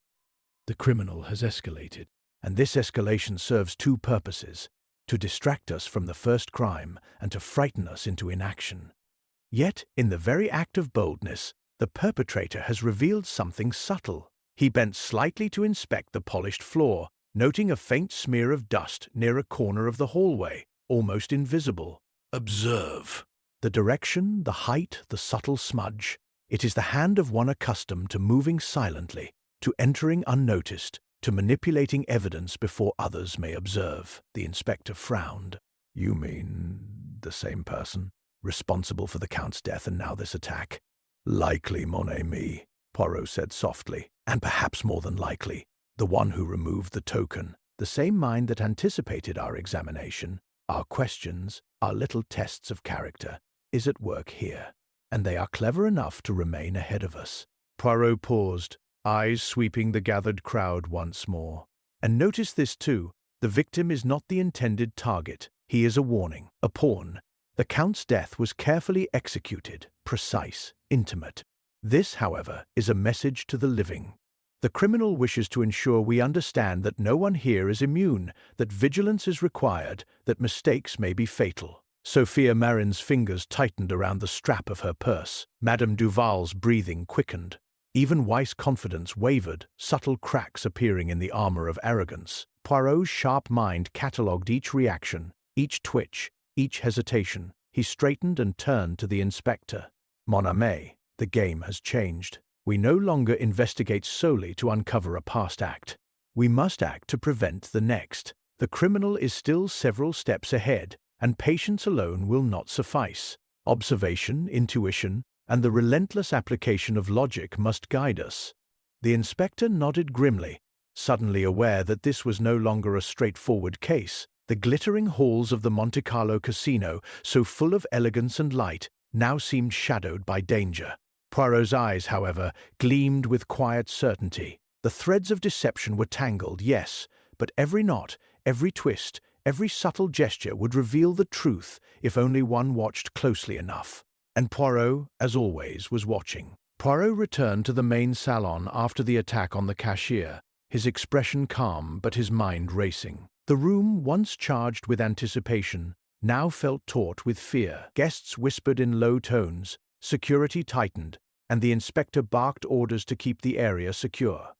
A: The criminal has escalated, and this escalation serves two purposes: to distract us from the first crime and to frighten us into inaction. Yet, in the very act of boldness, the perpetrator has revealed something subtle. He bent slightly to inspect the polished floor, noting a faint smear of dust near a corner of the hallway, almost invisible. Observe. The direction, the height, the subtle smudge. It is the hand of one accustomed to moving silently, to entering unnoticed, to manipulating evidence before others may observe. The inspector frowned. You mean the same person, responsible for the Count's death and now this attack? Likely, mon ami, Poirot said softly, and perhaps more than likely, the one who removed the token, the same mind that anticipated our examination, our questions, our little tests of character, is at work here, and they are clever enough to remain ahead of us. Poirot paused, eyes sweeping the gathered crowd once more. And notice this too, the victim is not the intended target. He is a warning, a pawn. The Count's death was carefully executed, precise, intimate. This, however, is a message to the living. The criminal wishes to ensure we understand that no one here is immune, that vigilance is required, that mistakes may be fatal. Sophia Marin's fingers tightened around the strap of her purse. Madame Duval's breathing quickened. Even Weiss' confidence wavered, subtle cracks appearing in the armor of arrogance. Poirot's sharp mind catalogued each reaction, each twitch, each hesitation. He straightened and turned to the inspector. Mon ami, the game has changed. We no longer investigate solely to uncover a past act. We must act to prevent the next. The criminal is still several steps ahead, and patience alone will not suffice. Observation, intuition, and the relentless application of logic must guide us. The inspector nodded grimly, suddenly aware that this was no longer a straightforward case. The glittering halls of the Monte Carlo casino, so full of elegance and light, now seemed shadowed by danger. Poirot's eyes, however, gleamed with quiet certainty. The threads of deception were tangled, yes, but every knot, every twist, every subtle gesture would reveal the truth if only one watched closely enough. And Poirot, as always, was watching. Poirot returned to the main salon after the attack on the cashier, his expression calm but his mind racing. The room, once charged with anticipation, now felt taut with fear. Guests whispered in low tones, security tightened, and the inspector barked orders to keep the area secure.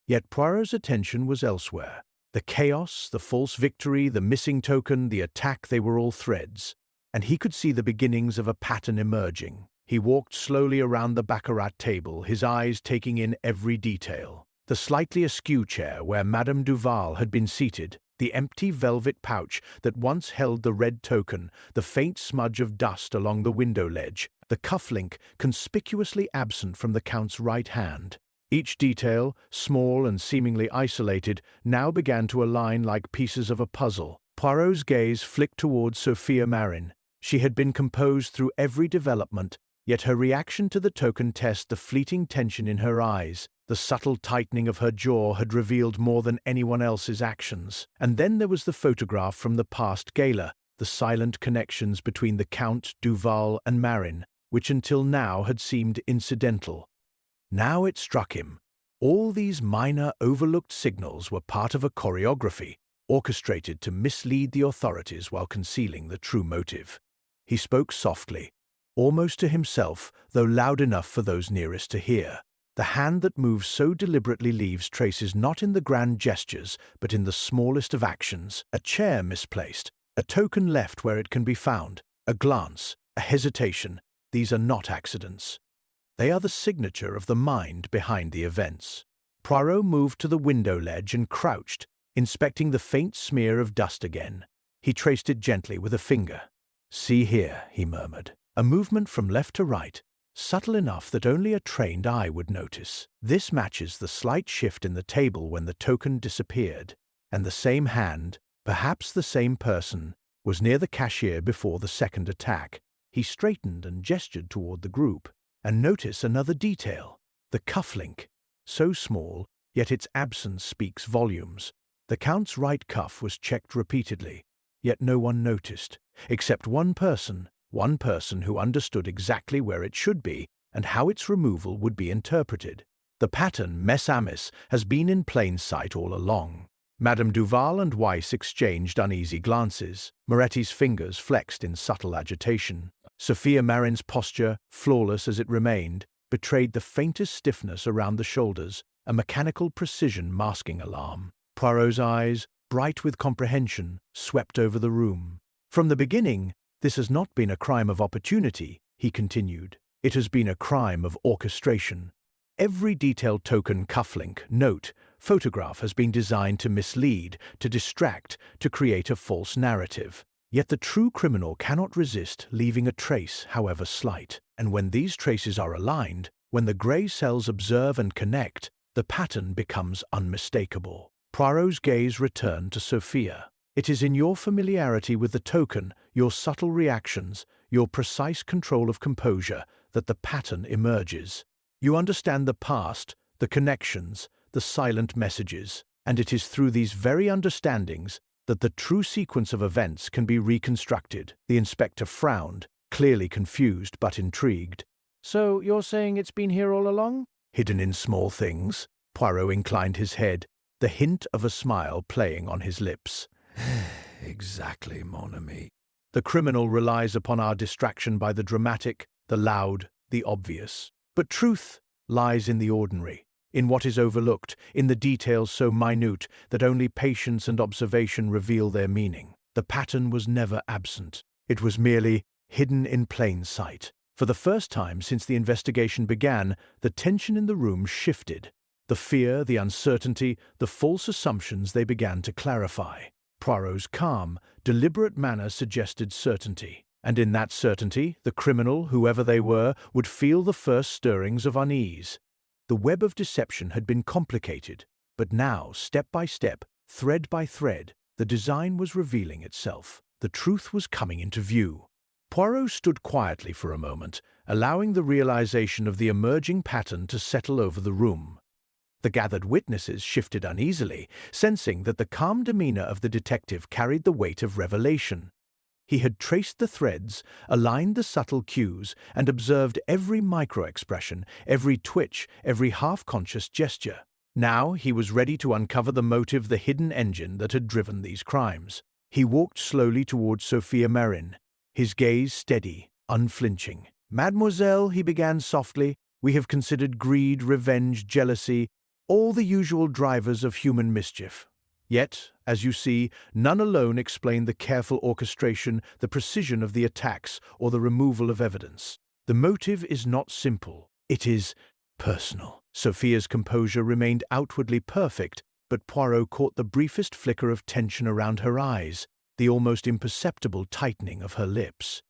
A: Yet Poirot's attention was elsewhere. The chaos, the false victory, the missing token, the attack, they were all threads, and he could see the beginnings of a pattern emerging. He walked slowly around the baccarat table, his eyes taking in every detail. The slightly askew chair where Madame Duval had been seated, the empty velvet pouch that once held the red token, the faint smudge of dust along the window ledge, the cufflink conspicuously absent from the Count's right hand. Each detail, small and seemingly isolated, now began to align like pieces of a puzzle. Poirot's gaze flicked towards Sophia Marin. She had been composed through every development, yet her reaction to the token test, the fleeting tension in her eyes, the subtle tightening of her jaw had revealed more than anyone else's actions. And then there was the photograph from the past gala, the silent connections between the Count, Duval, and Marin, which until now had seemed incidental. Now it struck him. All these minor, overlooked signals were part of a choreography, orchestrated to mislead the authorities while concealing the true motive. He spoke softly, almost to himself, though loud enough for those nearest to hear. The hand that moves so deliberately leaves traces not in the grand gestures, but in the smallest of actions. A chair misplaced, a token left where it can be found, a glance, a hesitation. These are not accidents. They are the signature of the mind behind the events. Poirot moved to the window ledge and crouched, inspecting the faint smear of dust again. He traced it gently with a finger. "See here," he murmured. a movement from left to right, subtle enough that only a trained eye would notice. This matches the slight shift in the table when the token disappeared, and the same hand, perhaps the same person, was near the cashier before the second attack. He straightened and gestured toward the group. And notice another detail, the cufflink. So small, yet its absence speaks volumes. The Count's right cuff was checked repeatedly, yet no one noticed, except one person who understood exactly where it should be and how its removal would be interpreted. The pattern, Mess Amis, has been in plain sight all along. Madame Duval and Weiss exchanged uneasy glances. Moretti's fingers flexed in subtle agitation. Sophia Marin's posture, flawless as it remained, betrayed the faintest stiffness around the shoulders, a mechanical precision masking alarm. Poirot's eyes, bright with comprehension, swept over the room. "From the beginning, this has not been a crime of opportunity," he continued. "It has been a crime of orchestration. Every detailed token, cufflink, note, photograph has been designed to mislead, to distract, to create a false narrative. Yet the true criminal cannot resist leaving a trace, however slight. And when these traces are aligned, when the grey cells observe and connect, the pattern becomes unmistakable." Poirot's gaze returned to Sophia. "It is in your familiarity with the token, your subtle reactions, your precise control of composure, that the pattern emerges. You understand the past, the connections, the silent messages, and it is through these very understandings that the true sequence of events can be reconstructed." The inspector frowned, clearly confused but intrigued. "So you're saying it's been here all along?" "Hidden in small things." Poirot inclined his head, the hint of a smile playing on his lips. "Exactly, mon ami. The criminal relies upon our distraction by the dramatic, the loud, the obvious. But truth lies in the ordinary, in what is overlooked, in the details so minute that only patience and observation reveal their meaning. The pattern was never absent. It was merely hidden in plain sight. For the first time since the investigation began, the tension in the room shifted. The fear, the uncertainty, the false assumptions they began to clarify. Poirot's calm, deliberate manner suggested certainty. And in that certainty, the criminal, whoever they were, would feel the first stirrings of unease. The web of deception had been complicated, but now, step by step, thread by thread, the design was revealing itself. The truth was coming into view. Poirot stood quietly for a moment, allowing the realization of the emerging pattern to settle over the room. The gathered witnesses shifted uneasily, sensing that the calm demeanor of the detective carried the weight of revelation. He had traced the threads, aligned the subtle cues, and observed every micro-expression, every twitch, every half-conscious gesture. Now he was ready to uncover the motive, the hidden engine that had driven these crimes. He walked slowly towards Sophia Marin, his gaze steady, unflinching. "Mademoiselle," he began softly, "we have considered greed, revenge, jealousy, all the usual drivers of human mischief. Yet, as you see, none alone explain the careful orchestration, the precision of the attacks, or the removal of evidence. The motive is not simple. It is personal." Sophia's composure remained outwardly perfect, but Poirot caught the briefest flicker of tension around her eyes, the almost imperceptible tightening of her lips.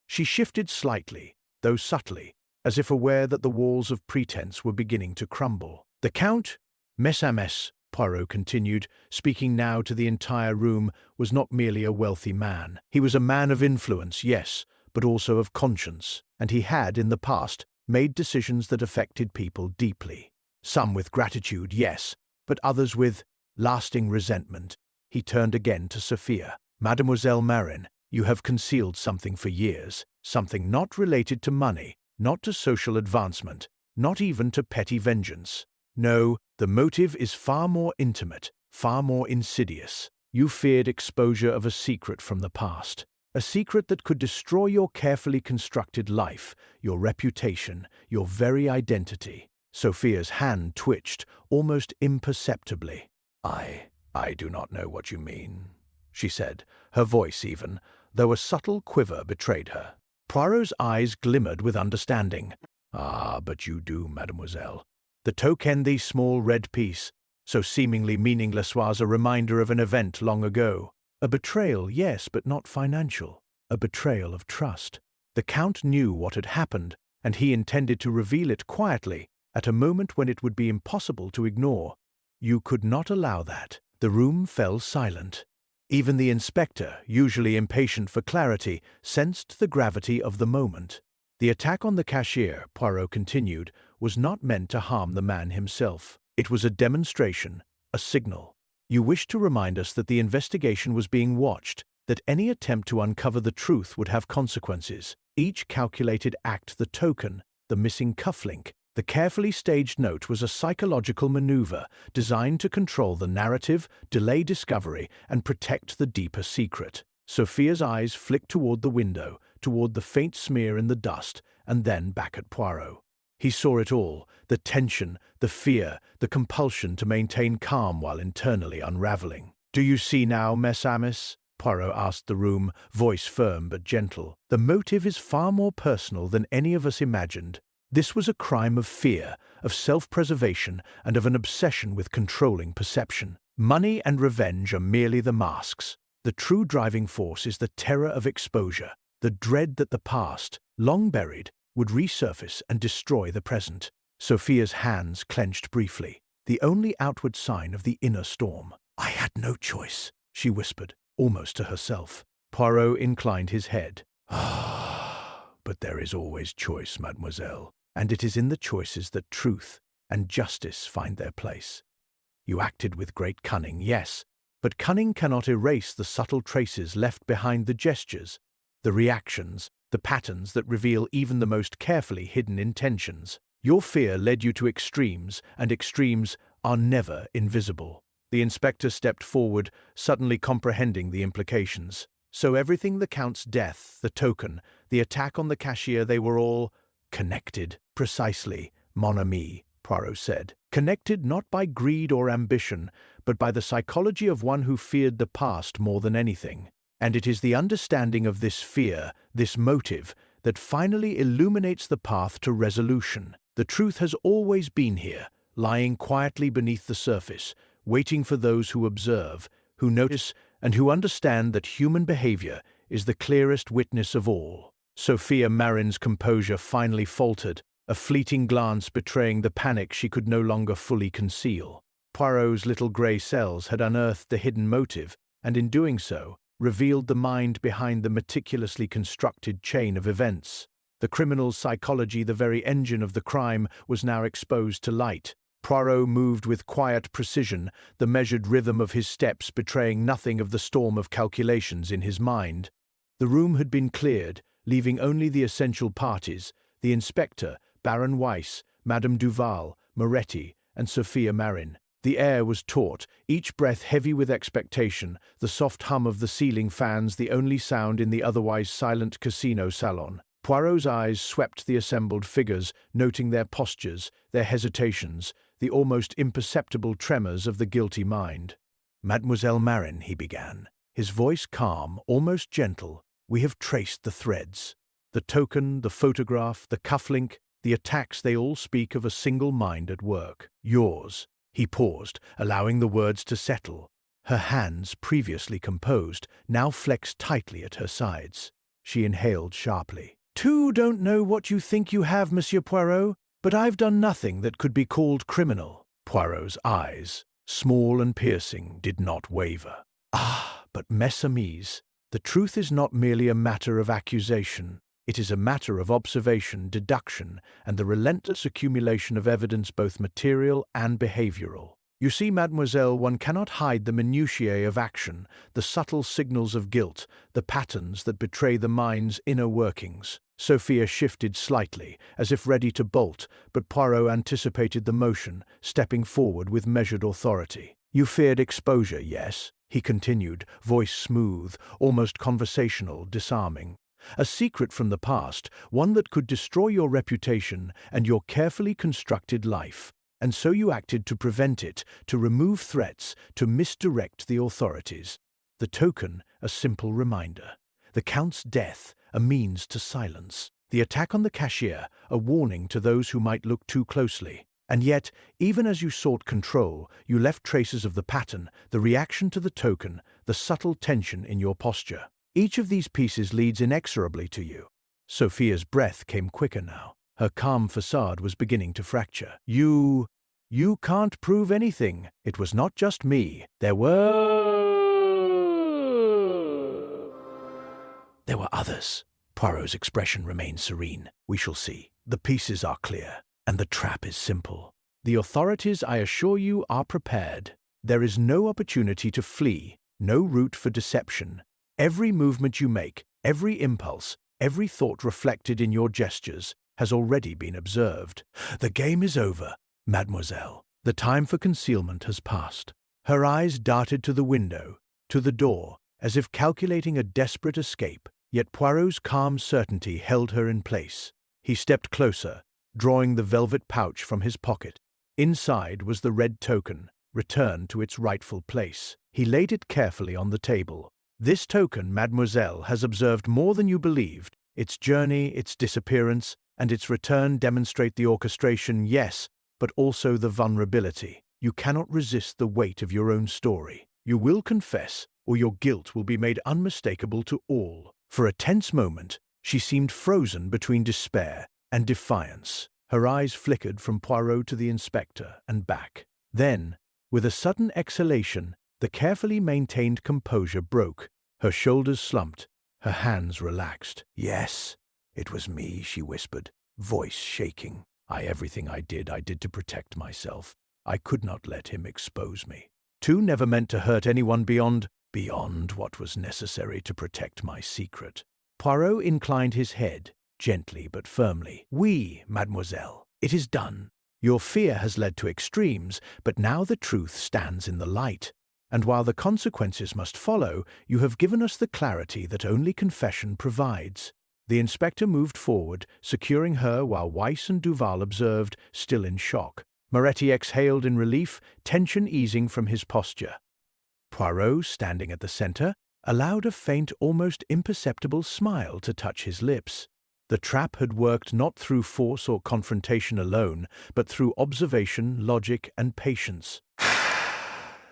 A: She shifted slightly, though subtly, as if aware that the walls of pretense were beginning to crumble. "The Count, Mess Amis," Poirot continued, speaking now to the entire room, "was not merely a wealthy man. He was a man of influence, yes, but also of conscience, and he had, in the past, made decisions that affected people deeply. Some with gratitude, yes, but others with lasting resentment." He turned again to Sophia. "Mademoiselle Marin, you have concealed something for years, something not related to money, not to social advancement, not even to petty vengeance. No, the motive is far more intimate, far more insidious. You feared exposure of a secret from the past, a secret that could destroy your carefully constructed life, your reputation, your very identity." Sophia's hand twitched, almost imperceptibly. I do not know what you mean," she said, her voice even, though a subtle quiver betrayed her. Poirot's eyes glimmered with understanding. "Ah, but you do, mademoiselle. The token, the small red piece, so seemingly meaningless, was a reminder of an event long ago. A betrayal, yes, but not financial. A betrayal of trust. The Count knew what had happened, and he intended to reveal it quietly, at a moment when it would be impossible to ignore. You could not allow that. The room fell silent. Even the inspector, usually impatient for clarity, sensed the gravity of the moment. The attack on the cashier, Poirot continued, was not meant to harm the man himself. It was a demonstration, a signal. You wished to remind us that the investigation was being watched, that any attempt to uncover the truth would have consequences. Each calculated act, the token, the missing cufflink, the carefully staged note was a psychological maneuver designed to control the narrative, delay discovery, and protect the deeper secret. Sophia's eyes flicked toward the window, toward the faint smear in the dust, and then back at Poirot. He saw it all, the tension, the fear, the compulsion to maintain calm while internally unraveling. "Do you see now, Miss Amis?" Poirot asked the room, voice firm but gentle. "The motive is far more personal than any of us imagined. This was a crime of fear, of self-preservation, and of an obsession with controlling perception. Money and revenge are merely the masks. The true driving force is the terror of exposure, the dread that the past, long buried, would resurface and destroy the present." Sophia's hands clenched briefly, the only outward sign of the inner storm. "I had no choice," she whispered, almost to herself. Poirot inclined his head. "But there is always choice, mademoiselle, and it is in the choices that truth and justice find their place. You acted with great cunning, yes, but cunning cannot erase the subtle traces left behind the gestures, the reactions, the patterns that reveal even the most carefully hidden intentions. Your fear led you to extremes, and extremes are never invisible." The inspector stepped forward, suddenly comprehending the implications. "So everything, the Count's death, the token, the attack on the cashier, they were all connected." "Precisely, mon ami," Poirot said. "Connected not by greed or ambition, but by the psychology of one who feared the past more than anything. And it is the understanding of this fear, this motive, that finally illuminates the path to resolution. The truth has always been here, lying quietly beneath the surface, waiting for those who observe, who notice, and who understand that human behavior is the clearest witness of all." Sophia Marin's composure finally faltered, a fleeting glance betraying the panic she could no longer fully conceal. Poirot's little grey cells had unearthed the hidden motive, and in doing so, revealed the mind behind the meticulously constructed chain of events. The criminal's psychology, the very engine of the crime, was now exposed to light. Poirot moved with quiet precision, the measured rhythm of his steps betraying nothing of the storm of calculations in his mind. The room had been cleared, leaving only the essential parties, the inspector, Baron Weiss, Madame Duval, Moretti, and Sophia Marin. The air was taut, each breath heavy with expectation, the soft hum of the ceiling fans the only sound in the otherwise silent casino salon. Poirot's eyes swept the assembled figures, noting their postures, their hesitations, the almost imperceptible tremors of the guilty mind. "Mademoiselle Marin," he began, his voice calm, almost gentle, "we have traced the threads. The token, the photograph, the cufflink, the attacks, they all speak of a single mind at work. Yours." He paused, allowing the words to settle. Her hands, previously composed, now flexed tightly at her sides. She inhaled sharply. "Two don't know what you think you have, Monsieur Poirot, but I've done nothing that could be called criminal." Poirot's eyes, small and piercing, did not waver. "Ah, but mes amis, the truth is not merely a matter of accusation. It is a matter of observation, deduction, and the relentless accumulation of evidence, both material and behavioral. You see, mademoiselle, one cannot hide the minutiae of action, the subtle signals of guilt, the patterns that betray the mind's inner workings." Sophia shifted slightly, as if ready to bolt, but Poirot anticipated the motion, stepping forward with measured authority. "You feared exposure, yes?" he continued, voice smooth, almost conversational, disarming. "A secret from the past, one that could destroy your reputation and your carefully constructed life. And so you acted to prevent it, to remove threats, to misdirect the authorities. The token, a simple reminder. The Count's death, a means to silence. The attack on the cashier, a warning to those who might look too closely. And yet, even as you sought control, you left traces of the pattern, the reaction to the token, the subtle tension in your posture. Each of these pieces leads inexorably to you. Sophia's breath came quicker now. Her calm facade was beginning to fracture. You can't prove anything. It was not just me. There were others. Poirot's expression remained serene. We shall see. The pieces are clear, and the trap is simple. The authorities, I assure you, are prepared. There is no opportunity to flee, no route for deception. Every movement you make, every impulse, every thought reflected in your gestures has already been observed. The game is over, mademoiselle. The time for concealment has passed. Her eyes darted to the window, to the door, as if calculating a desperate escape. Yet Poirot's calm certainty held her in place. He stepped closer, drawing the velvet pouch from his pocket. Inside was the red token, returned to its rightful place. He laid it carefully on the table. This token, mademoiselle, has observed more than you believed. Its journey, its disappearance, and its return demonstrate the orchestration, yes, but also the vulnerability. You cannot resist the weight of your own story. You will confess, or your guilt will be made unmistakable to all. For a tense moment, she seemed frozen between despair and defiance. Her eyes flickered from Poirot to the inspector and back. Then, with a sudden exhalation, the carefully maintained composure broke. Her shoulders slumped, her hands relaxed. "Yes, it was me," she whispered, voice shaking. Everything I did to protect myself. I could not let him expose me. Two never meant to hurt anyone beyond what was necessary to protect my secret." Poirot inclined his head, gently but firmly. "Oui, mademoiselle, it is done. Your fear has led to extremes, but now the truth stands in the light. And while the consequences must follow, you have given us the clarity that only confession provides." The inspector moved forward, securing her while Weiss and Duval observed, still in shock. Moretti exhaled in relief, tension easing from his posture. Poirot, standing at the center, allowed a faint, almost imperceptible smile to touch his lips. The trap had worked not through force or confrontation alone, but through observation, logic, and patience.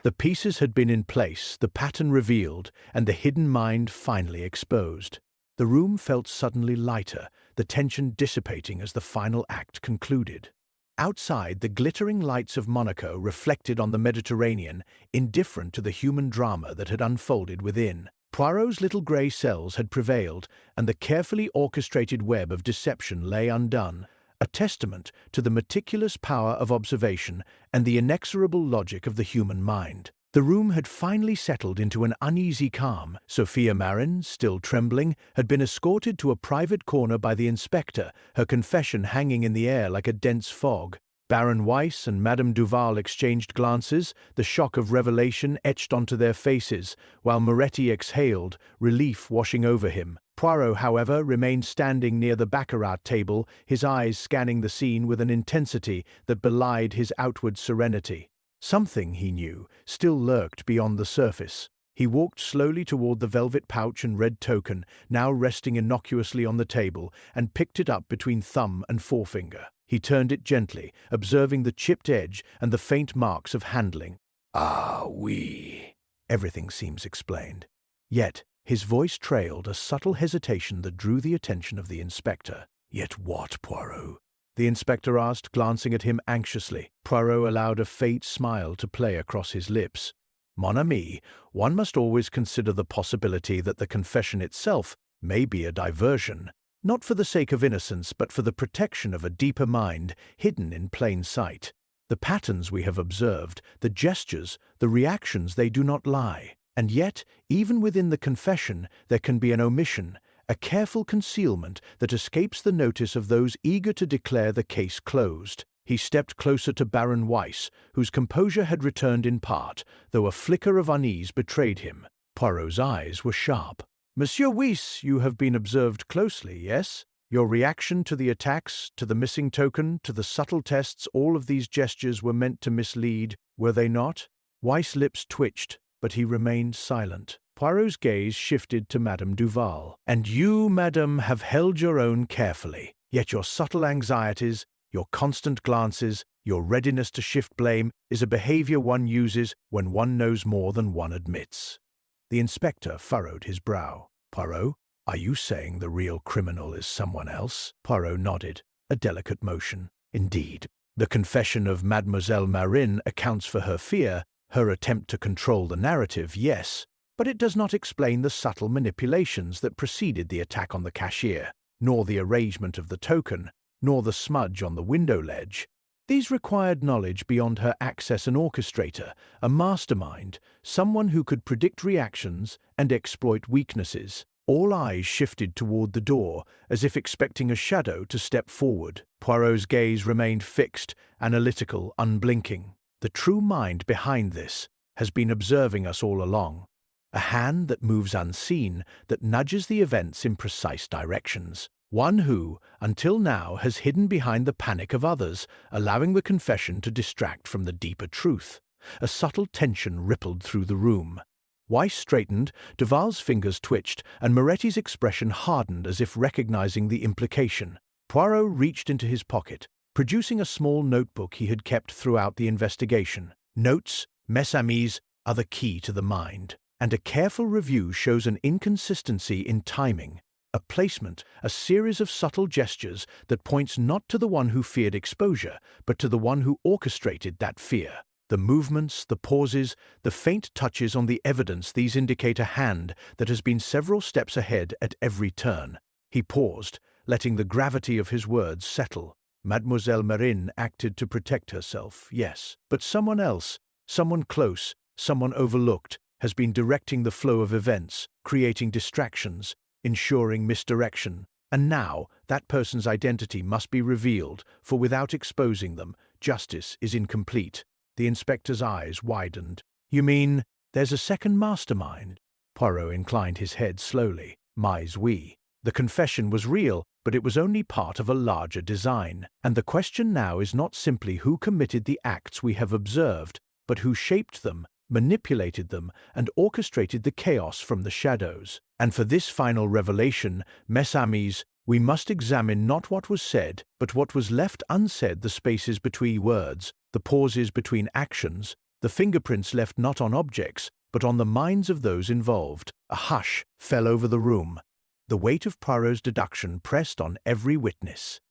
A: The pieces had been in place, the pattern revealed, and the hidden mind finally exposed. The room felt suddenly lighter, the tension dissipating as the final act concluded. Outside, the glittering lights of Monaco reflected on the Mediterranean, indifferent to the human drama that had unfolded within. Poirot's little grey cells had prevailed, and the carefully orchestrated web of deception lay undone, a testament to the meticulous power of observation and the inexorable logic of the human mind. The room had finally settled into an uneasy calm. Sophia Marin, still trembling, had been escorted to a private corner by the inspector, her confession hanging in the air like a dense fog. Baron Weiss and Madame Duval exchanged glances, the shock of revelation etched onto their faces, while Moretti exhaled, relief washing over him. Poirot, however, remained standing near the baccarat table, his eyes scanning the scene with an intensity that belied his outward serenity. Something, he knew, still lurked beyond the surface. He walked slowly toward the velvet pouch and red token, now resting innocuously on the table, and picked it up between thumb and forefinger. He turned it gently, observing the chipped edge and the faint marks of handling. "Ah, oui. Everything seems explained." Yet, his voice trailed a subtle hesitation that drew the attention of the inspector. "Yet what, Poirot?" the inspector asked, glancing at him anxiously. Poirot allowed a faint smile to play across his lips. "Mon ami, one must always consider the possibility that the confession itself may be a diversion, not for the sake of innocence, but for the protection of a deeper mind hidden in plain sight. The patterns we have observed, the gestures, the reactions, they do not lie. And yet, even within the confession, there can be an omission, a careful concealment that escapes the notice of those eager to declare the case closed." He stepped closer to Baron Weiss, whose composure had returned in part, though a flicker of unease betrayed him. Poirot's eyes were sharp. "Monsieur Weiss, you have been observed closely, yes? Your reaction to the attacks, to the missing token, to the subtle tests, all of these gestures were meant to mislead, were they not?" Weiss' lips twitched, but he remained silent. Poirot's gaze shifted to Madame Duval. "And you, madame, have held your own carefully. Yet your subtle anxieties, your constant glances, your readiness to shift blame is a behavior one uses when one knows more than one admits." The inspector furrowed his brow. "Poirot, Are you saying the real criminal is someone else? Poirot nodded, a delicate motion. Indeed. The confession of Mademoiselle Marin accounts for her fear, her attempt to control the narrative, yes, but it does not explain the subtle manipulations that preceded the attack on the cashier, nor the arrangement of the token, nor the smudge on the window ledge. These required knowledge beyond her access an orchestrator, a mastermind, someone who could predict reactions and exploit weaknesses. All eyes shifted toward the door, as if expecting a shadow to step forward. Poirot's gaze remained fixed, analytical, unblinking. The true mind behind this has been observing us all along. A hand that moves unseen, that nudges the events in precise directions. One who, until now, has hidden behind the panic of others, allowing the confession to distract from the deeper truth. A subtle tension rippled through the room. Weiss straightened, Duval's fingers twitched, and Moretti's expression hardened as if recognizing the implication. Poirot reached into his pocket, producing a small notebook he had kept throughout the investigation. Notes, mes amis, are the key to the mind, and a careful review shows an inconsistency in timing, a placement, a series of subtle gestures that points not to the one who feared exposure, but to the one who orchestrated that fear. The movements, the pauses, the faint touches on the evidence, these indicate a hand that has been several steps ahead at every turn. He paused, letting the gravity of his words settle. Mademoiselle Marin acted to protect herself, yes, but someone else, someone close, someone overlooked, has been directing the flow of events, creating distractions, ensuring misdirection. And now, that person's identity must be revealed, for without exposing them, justice is incomplete. The inspector's eyes widened. You mean, there's a second mastermind? Poirot inclined his head slowly. Mais oui. The confession was real, but it was only part of a larger design. And the question now is not simply who committed the acts we have observed, but who shaped them, manipulated them, and orchestrated the chaos from the shadows. And for this final revelation, mes amis, we must examine not what was said, but what was left unsaid, the spaces between words, the pauses between actions, the fingerprints left not on objects, but on the minds of those involved. A hush fell over the room. The weight of Poirot's deduction pressed on every witness.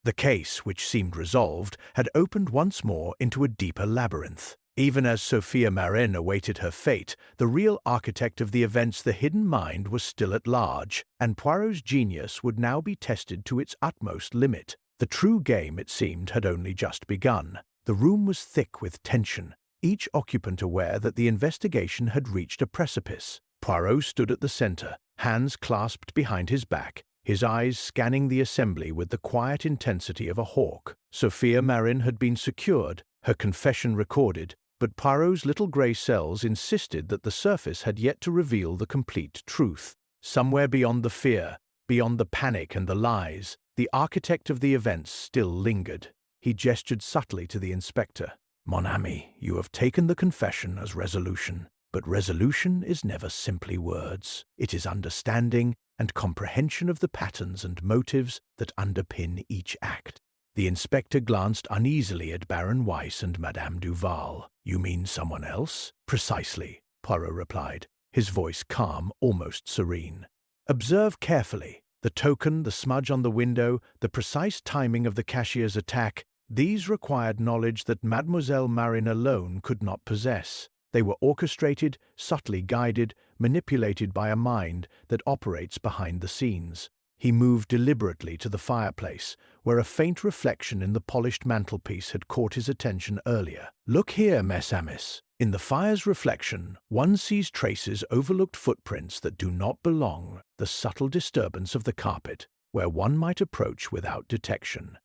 A: The case, which seemed resolved, had opened once more into a deeper labyrinth. Even as Sophia Marin awaited her fate, the real architect of the events, the hidden mind, was still at large, and Poirot's genius would now be tested to its utmost limit. The true game, it seemed, had only just begun. The room was thick with tension, each occupant aware that the investigation had reached a precipice. Poirot stood at the center, hands clasped behind his back, his eyes scanning the assembly with the quiet intensity of a hawk. Sophia Marin had been secured, her confession recorded, but Poirot's little grey cells insisted that the surface had yet to reveal the complete truth. Somewhere beyond the fear, beyond the panic and the lies, the architect of the events still lingered. He gestured subtly to the inspector. Mon ami, you have taken the confession as resolution, but resolution is never simply words. It is understanding and comprehension of the patterns and motives that underpin each act. The inspector glanced uneasily at Baron Weiss and Madame Duval. You mean someone else? Precisely, Poirot replied, his voice calm, almost serene. Observe carefully. The token, the smudge on the window, the precise timing of the cashier's attack, these required knowledge that Mademoiselle Marin alone could not possess. They were orchestrated, subtly guided, manipulated by a mind that operates behind the scenes. He moved deliberately to the fireplace, where a faint reflection in the polished mantelpiece had caught his attention earlier. Look here, mes amis. In the fire's reflection, one sees traces, overlooked footprints that do not belong, the subtle disturbance of the carpet, where one might approach without detection.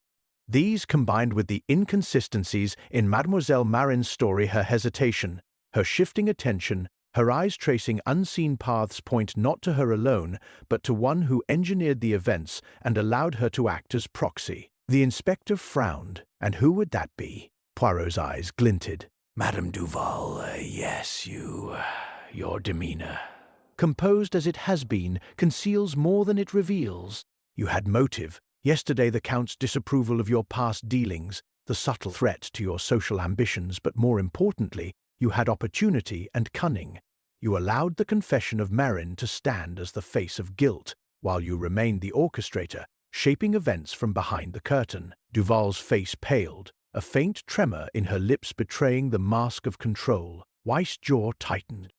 A: These, combined with the inconsistencies in Mademoiselle Marin's story, her hesitation, her shifting attention, her eyes tracing unseen paths, point not to her alone, but to one who engineered the events and allowed her to act as proxy. The inspector frowned. And who would that be? Poirot's eyes glinted. Madame Duval, yes, your demeanor, composed as it has been, conceals more than it reveals. You had motive. Yesterday the Count's disapproval of your past dealings, the subtle threat to your social ambitions, but more importantly, you had opportunity and cunning. You allowed the confession of Marin to stand as the face of guilt. while you remained the orchestrator, shaping events from behind the curtain. Duval's face paled, a faint tremor in her lips betraying the mask of control. Weiss's jaw tightened.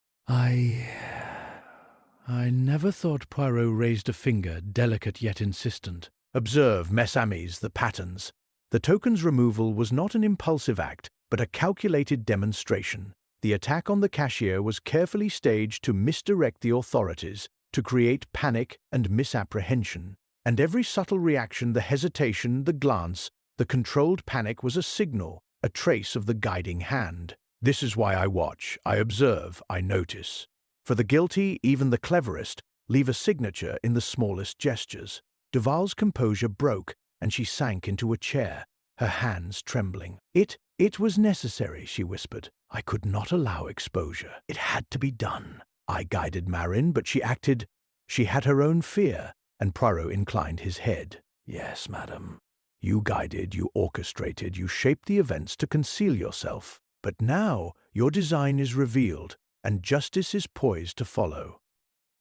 A: I never thought Poirot raised a finger, delicate yet insistent. Observe, mes amis, the patterns. The token's removal was not an impulsive act, but a calculated demonstration. The attack on the cashier was carefully staged to misdirect the authorities, to create panic and misapprehension. And every subtle reaction, the hesitation, the glance, the controlled panic was a signal, a trace of the guiding hand. This is why I watch, I observe, I notice. For the guilty, even the cleverest, leave a signature in the smallest gestures. Duval's composure broke, and she sank into a chair, her hands trembling. It was necessary, she whispered. I could not allow exposure. It had to be done. I guided Marin, but she acted. She had her own fear, and Poirot inclined his head. Yes, madam. You guided, you orchestrated, you shaped the events to conceal yourself. But now your design is revealed, and justice is poised to follow.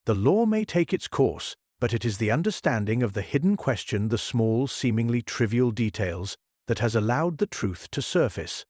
A: The law may take its course, but it is the understanding of the hidden question, the small, seemingly trivial details, that has allowed the truth to surface.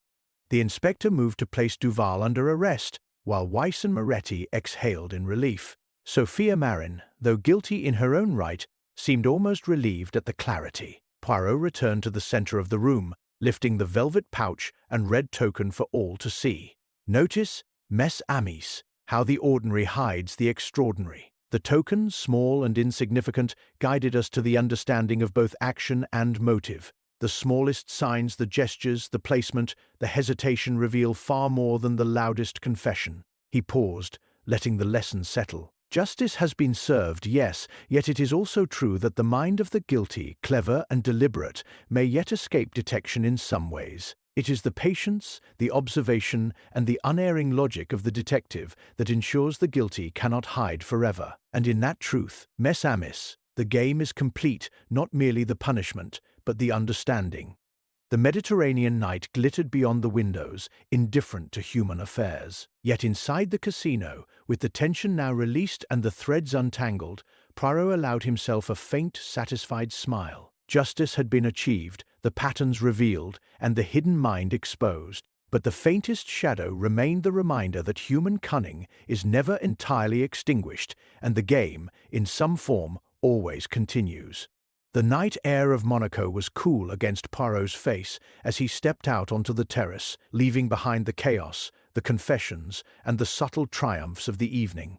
A: The inspector moved to place Duval under arrest, while Weiss and Moretti exhaled in relief. Sophia Marin, though guilty in her own right, seemed almost relieved at the clarity. Poirot returned to the center of the room, lifting the velvet pouch and red token for all to see. Notice, mes amis, how the ordinary hides the extraordinary. The token, small and insignificant, guided us to the understanding of both action and motive. The smallest signs, the gestures, the placement, the hesitation reveal far more than the loudest confession. He paused, letting the lesson settle. Justice has been served, yes, yet it is also true that the mind of the guilty, clever and deliberate, may yet escape detection in some ways. It is the patience, the observation, and the unerring logic of the detective that ensures the guilty cannot hide forever. And in that truth, mes amis, the game is complete, not merely the punishment, but the understanding. The Mediterranean night glittered beyond the windows, indifferent to human affairs. Yet inside the casino, with the tension now released and the threads untangled, Poirot allowed himself a faint, satisfied smile. Justice had been achieved, the patterns revealed, and the hidden mind exposed. But the faintest shadow remained the reminder that human cunning is never entirely extinguished, and the game, in some form, always continues. The night air of Monaco was cool against Poirot's face as he stepped out onto the terrace, leaving behind the chaos, the confessions, and the subtle triumphs of the evening.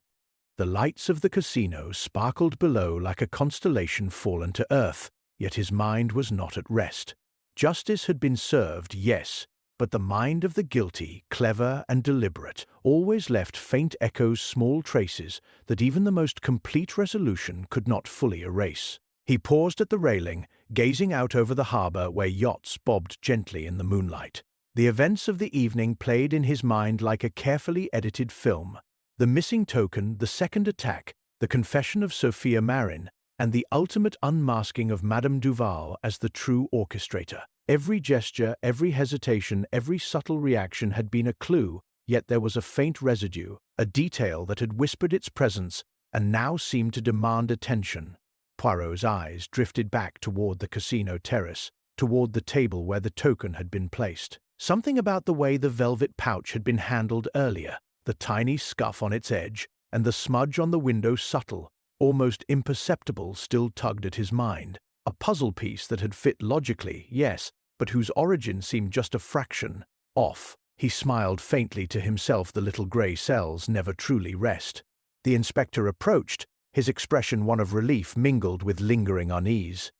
A: The lights of the casino sparkled below like a constellation fallen to earth, yet his mind was not at rest. Justice had been served, yes, but the mind of the guilty, clever and deliberate, always left faint echoes, small traces that even the most complete resolution could not fully erase. He paused at the railing, gazing out over the harbor where yachts bobbed gently in the moonlight. The events of the evening played in his mind like a carefully edited film. The missing token, the second attack, the confession of Sophia Marin, and the ultimate unmasking of Madame Duval as the true orchestrator. Every gesture, every hesitation, every subtle reaction had been a clue, yet there was a faint residue, a detail that had whispered its presence and now seemed to demand attention. Poirot's eyes drifted back toward the casino terrace, toward the table where the token had been placed. Something about the way the velvet pouch had been handled earlier, the tiny scuff on its edge, and the smudge on the window subtle, almost imperceptible, still tugged at his mind. A puzzle piece that had fit logically, yes, but whose origin seemed just a fraction off. He smiled faintly to himself. The little grey cells never truly rest. The inspector approached, his expression one of relief mingled with lingering unease.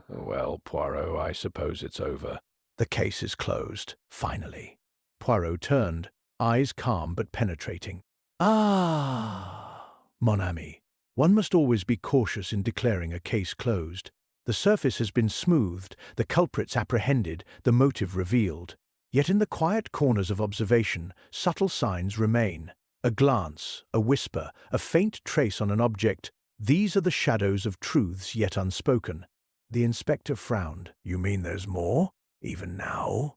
A: Well, Poirot, I suppose it's over. The case is closed, finally. Poirot turned, eyes calm but penetrating. Ah, mon ami. One must always be cautious in declaring a case closed. The surface has been smoothed, the culprits apprehended, the motive revealed. Yet in the quiet corners of observation, subtle signs remain. A glance, a whisper, a faint trace on an object, these are the shadows of truths yet unspoken. The inspector frowned. You mean there's more? Even now?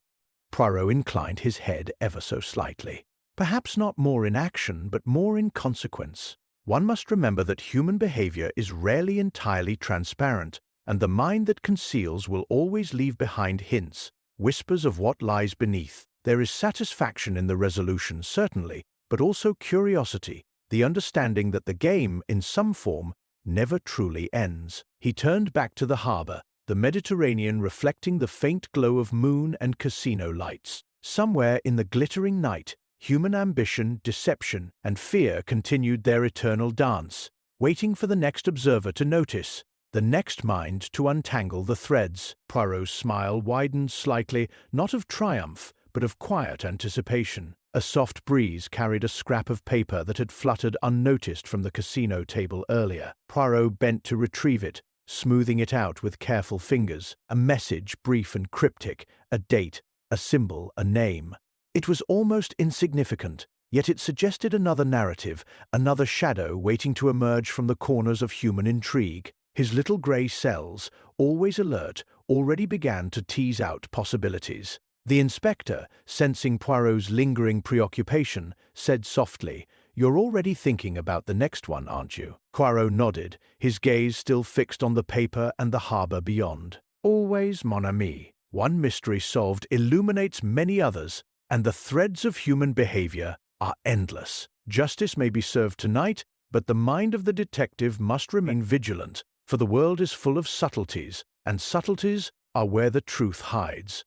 A: Poirot inclined his head ever so slightly. Perhaps not more in action, but more in consequence. One must remember that human behavior is rarely entirely transparent, and the mind that conceals will always leave behind hints, whispers of what lies beneath. There is satisfaction in the resolution, certainly, but also curiosity, the understanding that the game, in some form, never truly ends. He turned back to the harbor, the Mediterranean reflecting the faint glow of moon and casino lights. Somewhere in the glittering night, human ambition, deception, and fear continued their eternal dance, waiting for the next observer to notice, the next mind to untangle the threads. Poirot's smile widened slightly, not of triumph, but of quiet anticipation. A soft breeze carried a scrap of paper that had fluttered unnoticed from the casino table earlier. Poirot bent to retrieve it, smoothing it out with careful fingers. A message, brief and cryptic, a date, a symbol, a name. It was almost insignificant, yet it suggested another narrative, another shadow waiting to emerge from the corners of human intrigue. His little grey cells, always alert, already began to tease out possibilities. The inspector, sensing Poirot's lingering preoccupation, said softly, "You're already thinking about the next one, aren't you?" Poirot nodded, his gaze still fixed on the paper and the harbor beyond. "Always, mon ami. One mystery solved illuminates many others, and the threads of human behavior are endless. Justice may be served tonight, but the mind of the detective must remain vigilant, for the world is full of subtleties, and subtleties are where the truth hides."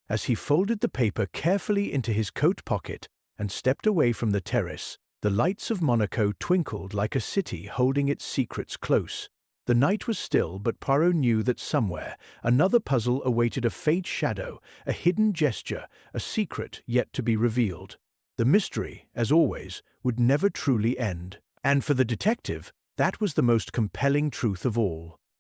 A: As he folded the paper carefully into his coat pocket and stepped away from the terrace, the lights of Monaco twinkled like a city holding its secrets close. The night was still, but Poirot knew that somewhere another puzzle awaited, a faint shadow, a hidden gesture, a secret yet to be revealed. The mystery, as always, would never truly end. And for the detective, that was the most compelling truth of all.